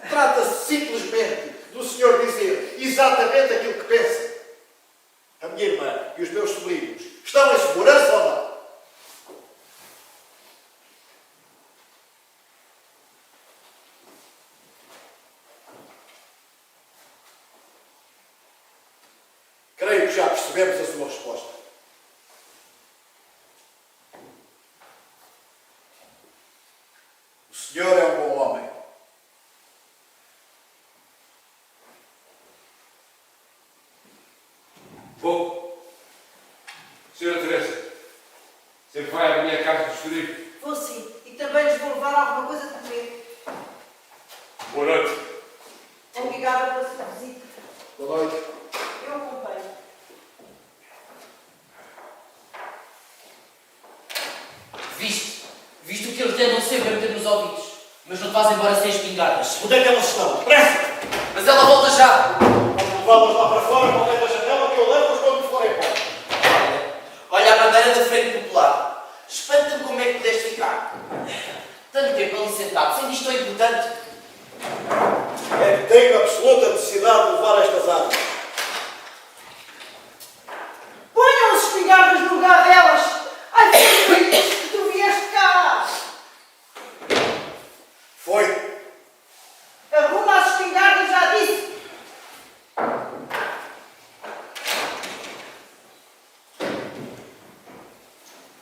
Trata-se simplesmente do senhor dizer exatamente aquilo que pensa. A minha irmã e os meus sobrinhos estão em segurança ou não? Creio que já percebemos a sua resposta. O senhor é um bom homem. Bom, senhora Teresa, você vai à minha casa de escolher. Vou sim. E também lhes vou levar alguma coisa de comer. Boa noite. Obrigada pela sua visita. Boa noite. Eu acompanho. Viste o que eles tentam sempre a meter nos ouvidos, mas não te vais embora sem espingardas. Onde é que elas estão? Pressa! Mas ela volta já! Vamos levá-las lá para fora, para dentro da janela, que eu levo-os quando forem embora. Olha a bandeira da Frente Popular. Espanta-me como é que pudeste ficar. Tanto tempo ali sentado, sem isto tão importante. É que tenho absoluta necessidade de levar estas armas. Ponham as espingardas no lugar delas. Ai, foi por isso que tu vieste cá. Foi. Arruma as espingardas, já disse.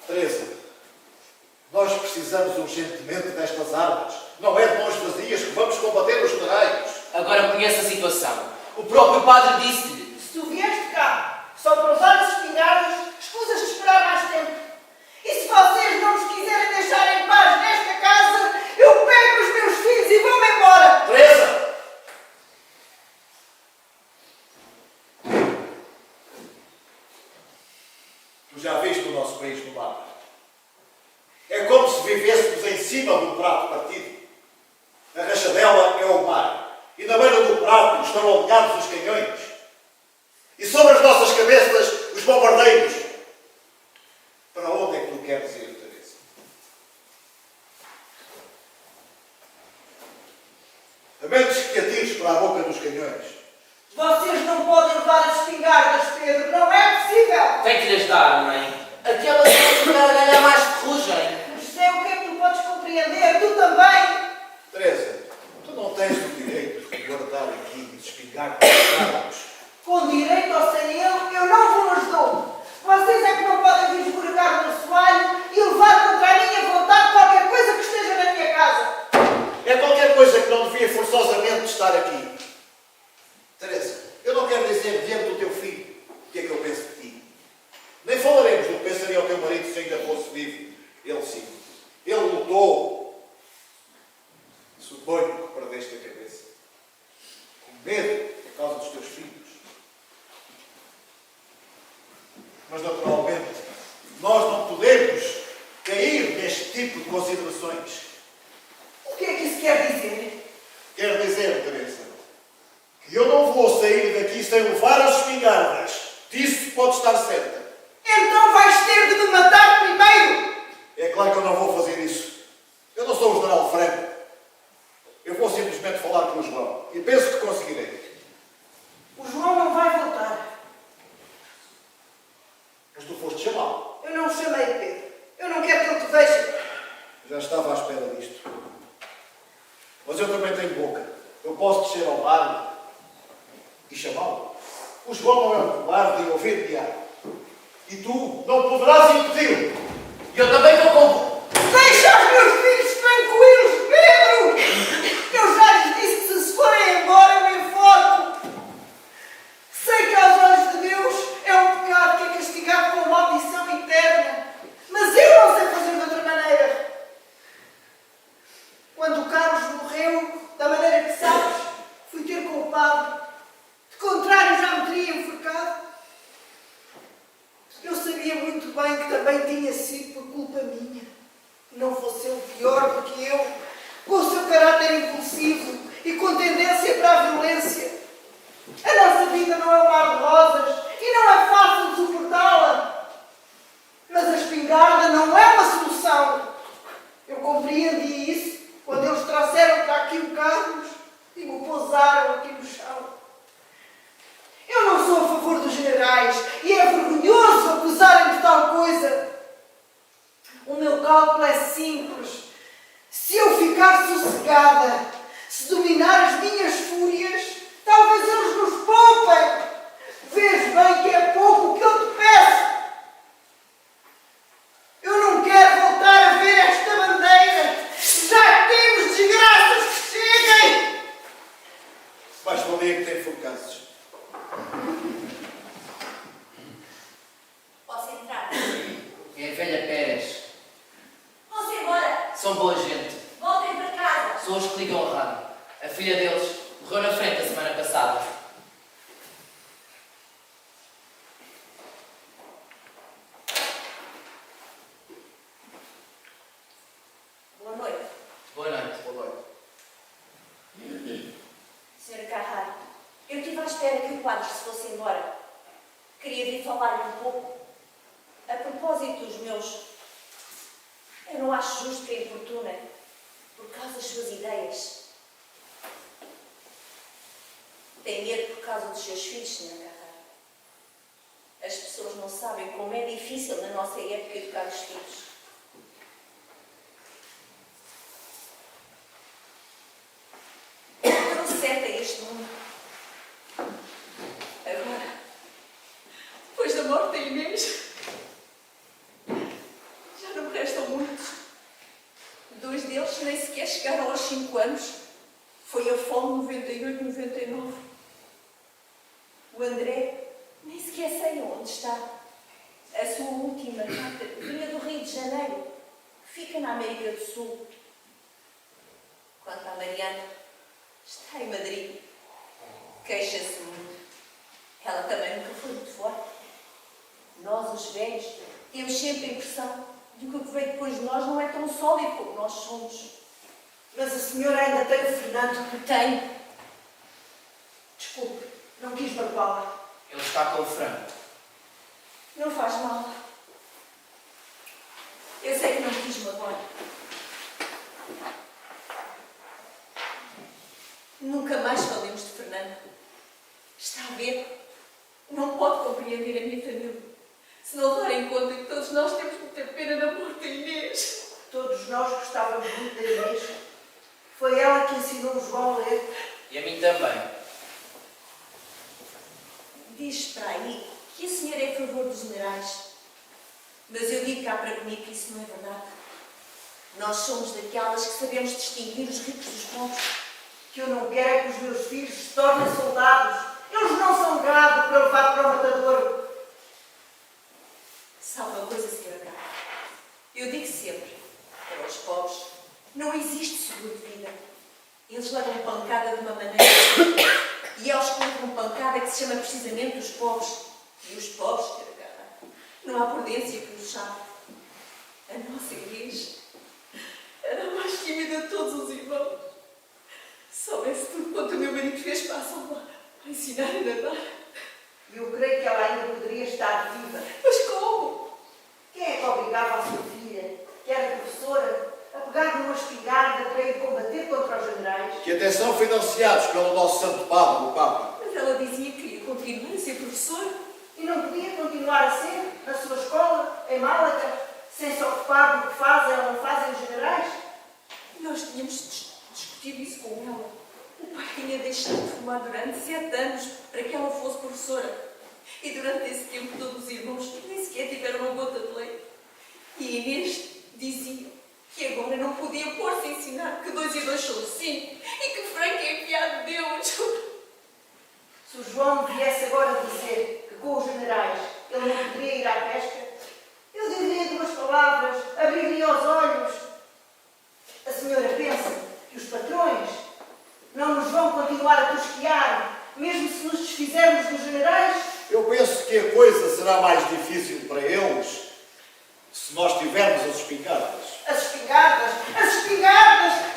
Teresa, nós precisamos urgentemente destas armas. Não é de mãos vazias que vamos combater os generais. Agora conhece a situação. O próprio padre disse-lhe. Se tu vieste cá só para usar as espingardas, escusas de esperar mais tempo. E se vocês não nos quiserem deixar em paz nesta casa, eu pego os meus filhos e vou-me embora. Teresa! Tu já viste o nosso país no mapa. vivêssemos em cima do prato partido. A rachadela é o mar, e na beira do prato estão alinhados os canhões. E sobre as nossas cabeças, os bombardeiros. Para onde é que tu queres ir, Teresa? A menos que te atires para a boca dos canhões. Vocês não podem levar as espingardas, Pedro. Não é possível. Tem que lhes dar, mãe. Aquela senhora vai ganhar mais ferrugem. Mas sei o que é que tu podes compreender. Tu também. Teresa, tu não tens o direito de guardar aqui e de espingar com os Com direito ou sem ele, eu não vos dou. Vocês é que não podem vir escorregar no assoalho e levar contra a minha vontade qualquer coisa que esteja na minha casa. É qualquer coisa que não devia forçosamente estar aqui. Teresa, eu não quero dizer diante do teu filho o que é que eu penso de ti. Nem falaremos do que pensaria o teu marido se ainda fosse vivo. Ele sim. Ele lutou. Suponho que perdeste a cabeça. Com medo por causa dos teus filhos. Mas naturalmente, nós não podemos cair neste tipo de considerações. O que é que isso quer dizer? Quer dizer, Teresa, que eu não vou sair daqui sem levar as espingardas. Disso pode estar certa. Então vais ter de me matar primeiro. É claro que eu não vou fazer isso. Eu não sou o general Franco. Eu vou simplesmente falar com o João. E penso que conseguirei. O João não vai voltar. Mas tu foste chamá-lo. Eu não o chamei, Pedro. Eu não quero que ele te veja. Já estava à espera disto. Mas eu também tenho boca. Eu posso descer ao bar e chamá-lo. O João não é um cobarde e ouvir-me-á. E tu não poderás impedi-lo. E eu também vou com... Deixa os meus filhos tranquilos, Pedro! Eu já lhes disse que se forem embora eu me enforco. Sei que aos olhos de Deus é um pecado que é castigado com maldição eterna. Mas eu não sei fazer de outra maneira. Quando o Carlos morreu, da maneira que sabes, fui ter com o padre. De contrário, já me teria enforcado. Eu sabia muito bem que também tinha sido por culpa minha. Não fosse ele pior do que eu, com o seu caráter impulsivo e com tendência para a violência. A nossa vida não é um mar de rosas e não é fácil de suportá-la. Mas a espingarda não é uma solução. Eu compreendi isso quando eles trouxeram para aqui o Carlos e me pousaram aqui no chão. Eu não sou a favor dos generais e é vergonhoso acusarem de tal coisa. O meu cálculo é simples. Se eu ficar sossegada, se dominar as minhas fúrias, talvez eles nos poupem. Vês bem que é pouco o que eu te peço. Eu não quero voltar a ver esta bandeira. Já temos desgraças que cheguem. Mais valia que tem enforcasses. Posso entrar? É a velha Pérez. Vão-se embora. São boa gente. Voltem para casa. São os que ligam a rádio. A filha deles morreu na frente a semana passada. Boa noite. Boa noite. Boa noite. Sra. Carraro, eu estive à espera que o padre se fosse embora. Queria vir falar-lhe um pouco. A propósito dos meus... Eu não acho justo que a importunem por causa das suas ideias. Tem medo por causa dos seus filhos, Sra. Carraro. As pessoas não sabem como é difícil na nossa época educar os filhos. Tão certo é este mundo. Agora, depois da morte da Inês, já não me restam muitos. 2 deles nem sequer chegaram aos 5 anos. Foi a fome 98, 99. O André nem sequer sei onde está. A sua última carta vinha do Rio de Janeiro, que fica na América do Sul. Quanto à Mariana, está em Madrid. Queixa-se muito. Ela também nunca foi muito forte. Nós, os velhos, temos sempre a impressão de que o que veio depois de nós não é tão sólido como nós somos. Mas a senhora ainda tem o Fernando. Tenho. Desculpe, não quis magoá-la. Ele está com o frango. Não faz mal. Eu sei que não quis magoar. Nunca mais falemos de Fernando. Está a ver? Não pode compreender a minha família. Se não levar em conta que todos nós temos muita pena da morte da Inês. Todos nós gostávamos muito da Inês. Foi ela que ensinou o João a ler. E a mim também. Diz para aí que a senhora é a favor dos generais. Mas eu digo cá para comigo que isso não é verdade. Nós somos daquelas que sabemos distinguir os ricos dos pobres. Que eu não quero é que os meus filhos se tornem soldados. Eles não são gado para levar para o matador. Sabe uma coisa, senhora Carla? Eu digo sempre, para os pobres, não existe seguro de vida. Eles levam pancada de uma maneira e é aos que levam pancada que se chama precisamente os pobres. E os pobres, senhora Carla, não há prudência que os sabe. A nossa Inês era a mais tímida de todos os irmãos. Soubesse tudo quanto o meu marido fez para a salvar, para ensinar a nadar. Eu creio que ela ainda poderia estar viva. Mas como? Quem é que obrigava a sua filha, que era professora, a pegar numa espingarda para ir combater contra os generais? Que até são financiados pelo nosso Santo Padre, o Papa. Mas ela dizia que queria continuar a ser professora. E não podia continuar a ser, na sua escola, em Málaga, sem se ocupar do que fazem ou não fazem os generais? Nós tínhamos discutido isso com ela. O pai tinha deixado de fumar durante 7 anos para que ela fosse professora. E durante esse tempo todos os irmãos nem sequer tiveram uma gota de leite. E a Inês dizia que agora não podia pôr-se a ensinar que 2 e 2 são 5 e que Franco é enviado de Deus. Se o João viesse agora dizer que com os generais ele não poderia ir à pesca, eu diria 2 palavras, abriria os olhos. A senhora pensa que os patrões não nos vão continuar a tosquear, mesmo se nos desfizermos dos generais? Eu penso que a coisa será mais difícil para eles se nós tivermos as espingardas. As espingardas,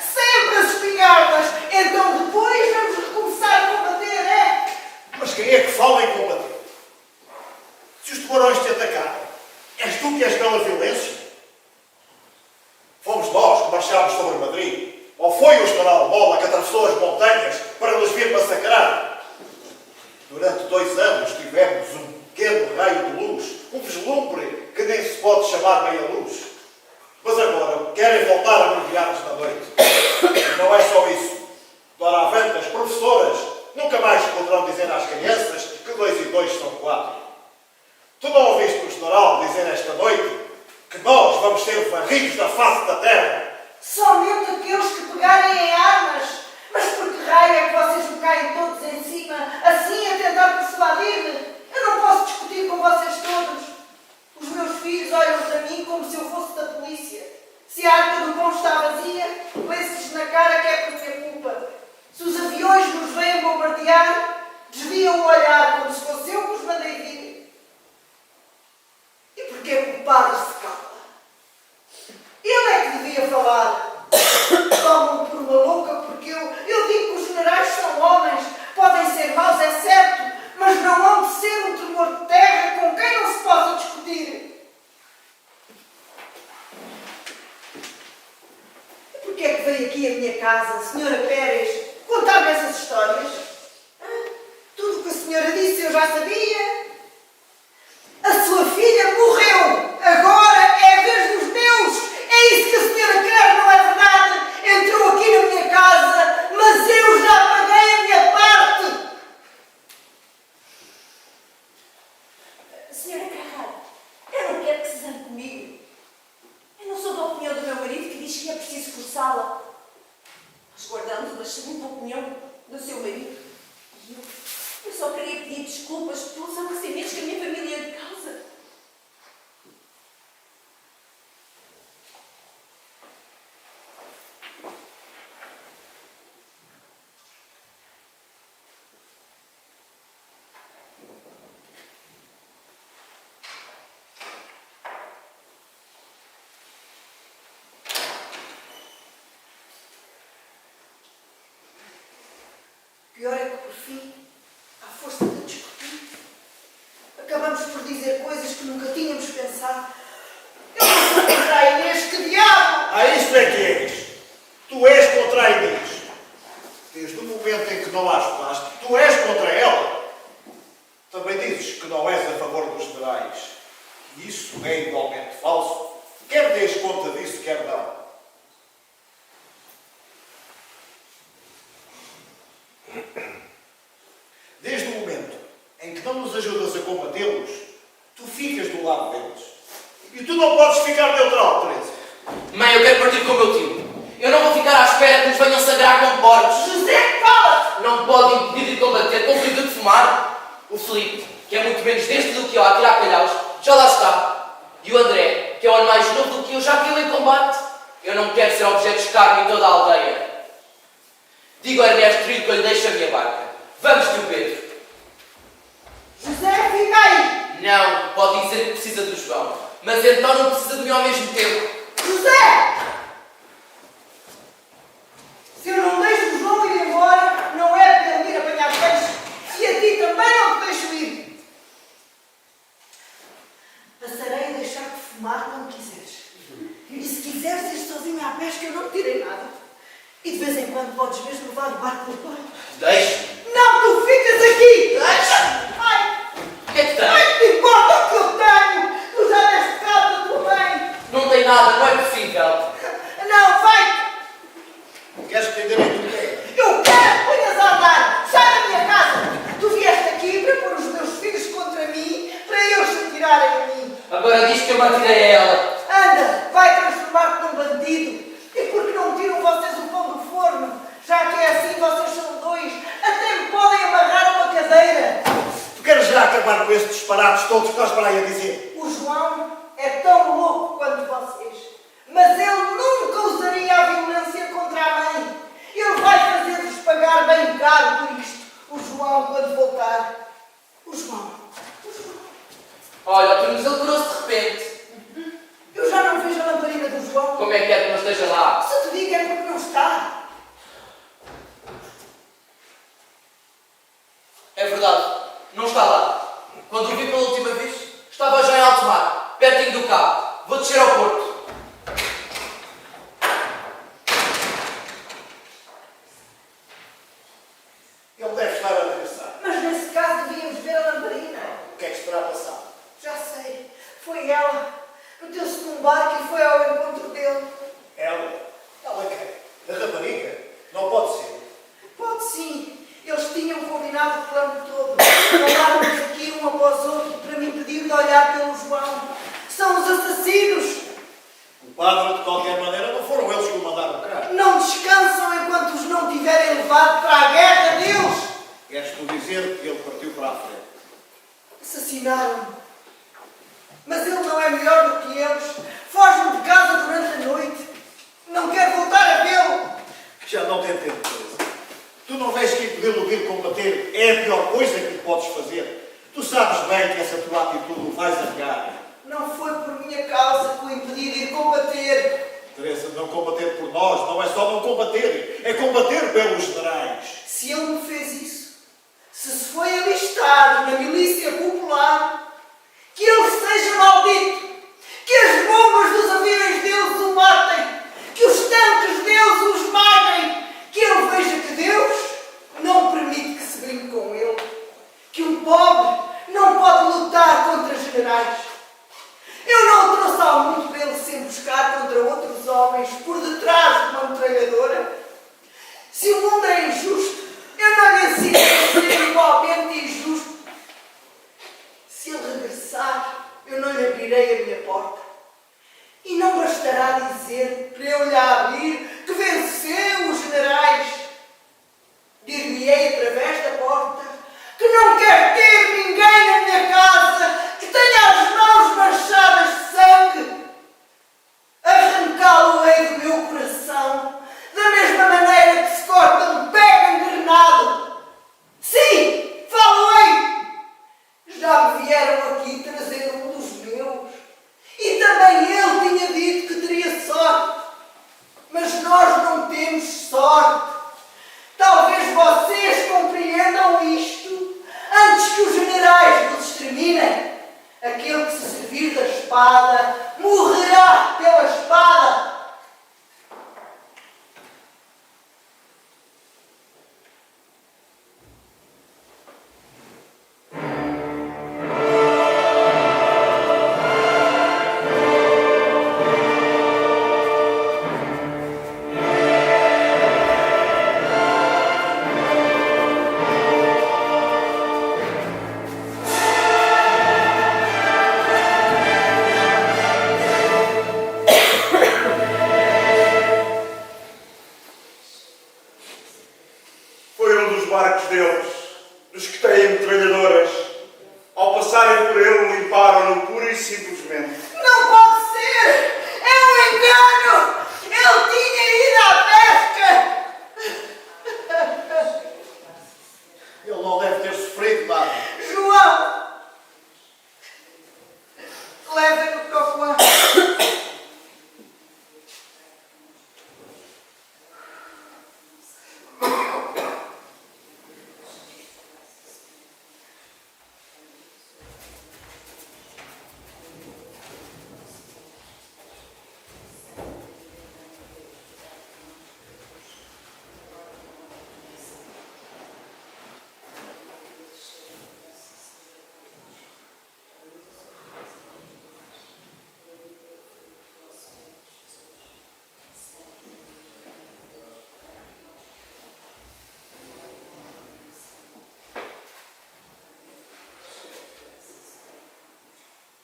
sempre as espingardas. Então depois vamos recomeçar a combater, é? Mas quem é que fala em combater? Se os tubarões te atacarem, és tu que és pela violência? Fomos nós que marchámos sobre Madrid? Ou foi o general Mola que atravessou as montanhas para nos vir massacrar? Durante 2 anos tivemos um pequeno raio de luz, um vislumbre que nem se pode chamar meia luz. Mas agora querem voltar a mergulhar-nos na noite. E não é só isso. Doravante, as professoras nunca mais poderão dizer às crianças que 2 e 2 são 4. Tu não ouviste o general dizer esta noite que nós vamos ser varridos da face da terra? Somente aqueles que pegarem em armas. Mas por que raio é que vocês me caem todos em cima, assim a tentar persuadir-me? Eu não posso discutir com vocês todos. Os meus filhos olham para mim como se eu fosse da polícia. Se a arca do pão está vazia, lê-se-lhes na cara que é por minha culpa. Se os aviões nos vêm bombardear, desviam o olhar como se fosse eu que os mandei vir. E porquê que o padre se cala? Ele é que devia falar. Tomam-me por uma louca porque eu digo que os generais são homens, podem ser maus, é certo, mas não hão de ser um tremor de terra com quem não se possa discutir. E porquê é que veio aqui à minha casa, senhora Pérez, contar-me essas histórias? Tudo o que a senhora disse eu já sabia. A sua filha morreu, agora é a vez dos meus. É isso que a senhora quer, não é verdade? Entrou aqui na minha casa, mas eu já paguei a minha parte. Senhora Carrara, eu não quero que se zangue comigo. Eu não sou da opinião do meu marido que diz que é preciso forçá-la. Nós guardamos uma excelente opinião do seu marido. E eu só queria pedir desculpas pelos acontecimentos que a minha família causa. pior é que, por fim, à força de discutir, acabamos por dizer coisas que nunca tínhamos pensado. Eu não sou contra a Inês, que diabo! Ah, isto é que és. Tu és contra a Inês. Desde o momento em que não a ajudaste, tu és contra ela. Também dizes que não és a favor dos generais. E isso é igualmente falso. Quer des conta disso, quer não. Desde o momento em que não nos ajudas a combatê-los, tu ficas do lado deles. E tu não podes ficar neutral, Teresa. Mãe, eu quero partir com o meu tio. Eu não vou ficar à espera que nos venham sangrar com porcos. José, cala-te! Não pode impedir de combater com o frio de fumar. O Filipe, que é muito menos deste do que eu a tirar calhaus, já lá está. E o André, que é o ano mais novo do que eu, já viu em combate. Eu não quero ser objeto de escárnio em toda a aldeia. Digo a Ernesto Trilho que eu lhe deixo a minha barca. Vamos, tio Pedro. José, fica aí! Não, pode dizer que precisa do João, mas então não precisa de mim ao mesmo tempo. José! Se eu não deixo o João ir embora, não é para ele ir apanhar peixe. E a ti também não te deixo ir. Passarei a deixar-te fumar quando quiseres. E se quiseres ir sozinho à pesca, eu não te tirei nada. E de vez em quando podes mesmo levar o barco pelo banho. Deixe. Não, tu ficas aqui! Deixe. Ai! O que é que tem? Ai, que importa o que eu tenho! Tu já deste cabo da tua mãe! Não tem nada, não é possível. Não, vai! Queres que te dê o que é? Eu quero que ponhas a andar! Sai da minha casa! Tu vieste aqui para pôr os meus filhos contra mim, para eles se atirarem a mim. Agora diz que eu me atirei a ela. Anda, vai transformar-te num bandido. E por que não tiram vocês o pão do forno? Já que é assim, vocês são dois. Até me podem amarrar a uma cadeira. Tu queres já acabar com estes disparates todos que estás para aí a dizer? O João é tão louco quanto vocês. Mas ele nunca usaria a violência contra a mãe. Ele vai fazer-vos pagar bem caro por isto. O João, quando voltar. O João. Olha, o tornozelo curou-se de repente. Eu já não vejo a lamparina do João. Como é que é que não esteja lá? Se te digo é porque não está. É verdade, não está lá. Quando o vi pela última vez, estava já em alto mar, pertinho do cabo. Vou descer ao porto. Ele deve estar a regressar. Mas nesse caso devíamos ver a lamparina. O que é que se terá passado? Já sei. Foi ela. Meteu-se num barco e foi ao encontro dele. Ela? Ela quem? A rapariga? Não pode ser. Pode sim. Eles tinham combinado o plano todo. Falaram-nos aqui um após outro para me impedir de olhar pelo João. São os assassinos. O padre, de qualquer maneira, não foram eles que o mandaram cá. Não descansam enquanto os não tiverem levado para a guerra deles. Queres tu dizer que ele partiu para a frente? Assassinaram-me. Mas ele não é melhor do que eles. Foge-me de casa durante a noite. Não quero voltar a vê-lo. Já não tem tempo, Teresa. Tu não vês que impedi-lo de ir combater é a pior coisa que lhe podes fazer? Tu sabes bem que essa tua atitude o vais arregar. Não foi por minha causa que o impedi de ir combater. Teresa, não combater por nós não é só não combater, é combater pelos generais. Se ele me fez isso, se foi alistado na milícia popular, que ele seja maldito, que as bombas dos aviões deles o matem, que os tanques deles o esmaguem, que ele veja que Deus não permite que se brinque com ele, que um pobre não pode lutar contra generais. Eu não o trouxe ao mundo para ele se emboscar contra outros homens por detrás de uma metralhadora. Se o mundo é injusto, eu não lhe ensino a ser igualmente injusto. Se ele regressar, eu não lhe abrirei a minha porta. E não bastará dizer para eu lhe abrir que venceu os generais. Dir-lhe-ei através da porta que não quer ter ninguém na minha casa que tenha as mãos manchadas de sangue. Arrancá-lo-ei do meu coração, da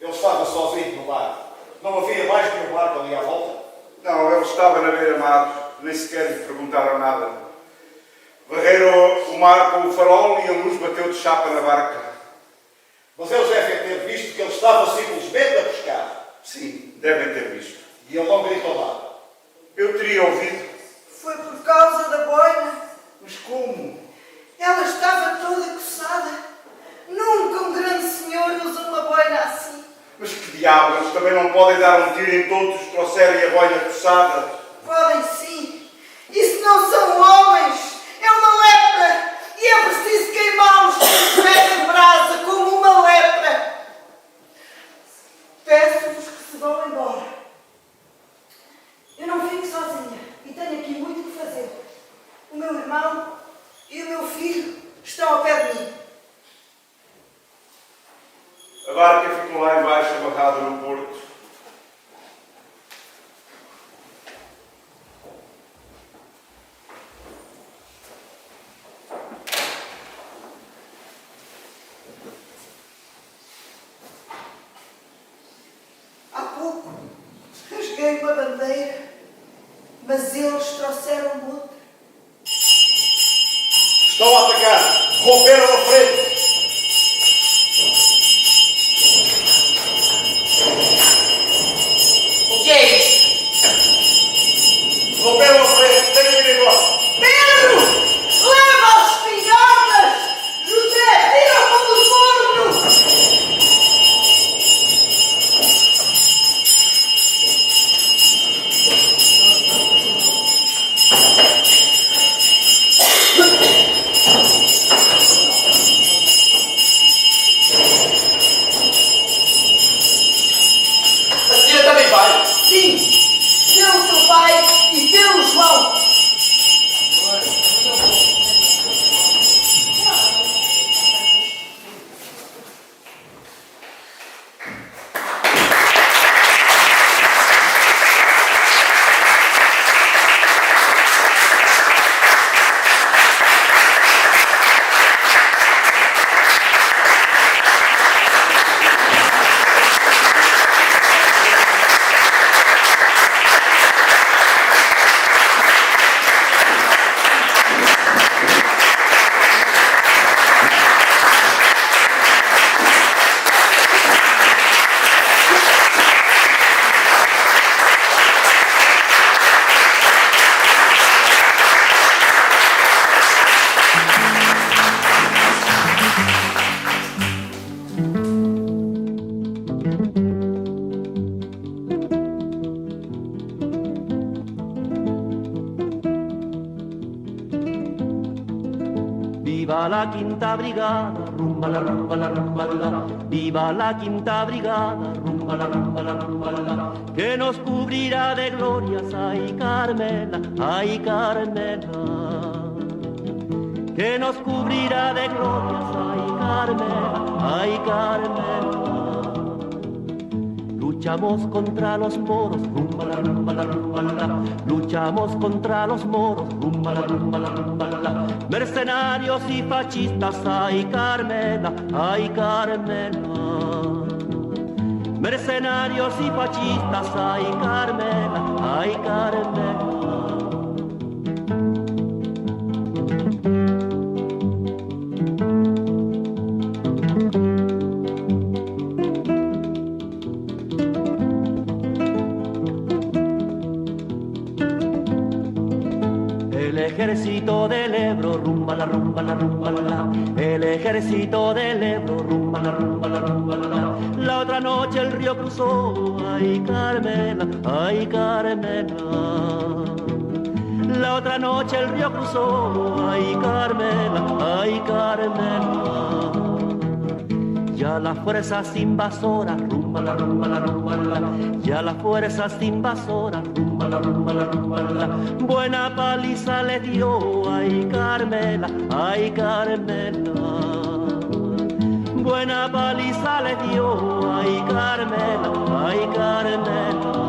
Ele estava sozinho no barco. Não havia mais nenhum barco ali à volta. Não, ele estava na beira-mar, nem sequer lhe perguntaram nada. Varreram o mar com o farol e a luz bateu de chapa na barca. Mas eles devem ter visto que ele estava simplesmente a pescar. Sim, devem ter visto. E ele não gritou nada. Eu teria ouvido. Foi por causa da boina. Mas como? Ela estava toda coçada. Nunca um grande senhor usa uma boina assim. Mas que diabo, eles também não podem dar um tiro em todos os trouxerem a boina coçada. Podem sim. Isso não são homens. É uma lepra. E é preciso queimá-los com ferro em brasa, como uma lepra. Peço-vos que se vão embora. Eu não fico sozinha e tenho aqui muito o que fazer. O meu irmão e o meu filho estão ao pé de mim. A barca ficou lá embaixo, amarrada no porto. Há pouco rasguei uma bandeira, mas eles trouxeram outra. Estão a atacar. Romperam a frente. O que é isso? Romperam a frente. Tenho que ir embora. Pedro! Leva as espingardas! José, tira o pão do forno! A senhora também vai. Sim, pelo teu pai e pelo João. Viva la quinta brigada, rumba la rumba la rumba la. Viva la quinta brigada, rumba la rumba la rumba la. Que nos cubrirá de glorias, ay Carmela, ay Carmela. Que nos cubrirá de glorias, ay Carmela, ay Carmela. Luchamos contra los moros, rumba la rumba la rumba la. Luchamos contra los moros, rumba la rumba la rumba la. Mercenarios y fascistas, ay Carmela, ay Carmela. Mercenarios y fascistas, ay Carmela, ay Carmela. El ejército del Ebro, rumba la rumba la rumba la. El ejército del Ebro, rumba la rumba la rumba la. La otra noche el río cruzó, ay Carmela, ay Carmela. La otra noche el río cruzó, ay Carmela, ay Carmela. Ya las fuerzas invasoras, rumba la rumba la rumba la. Ya las fuerzas invasoras, rumba la rumba la rumba la. Buena paliza le dio, ay Carmela, ay Carmela. Buena paliza le dio, ay Carmela, ay Carmela.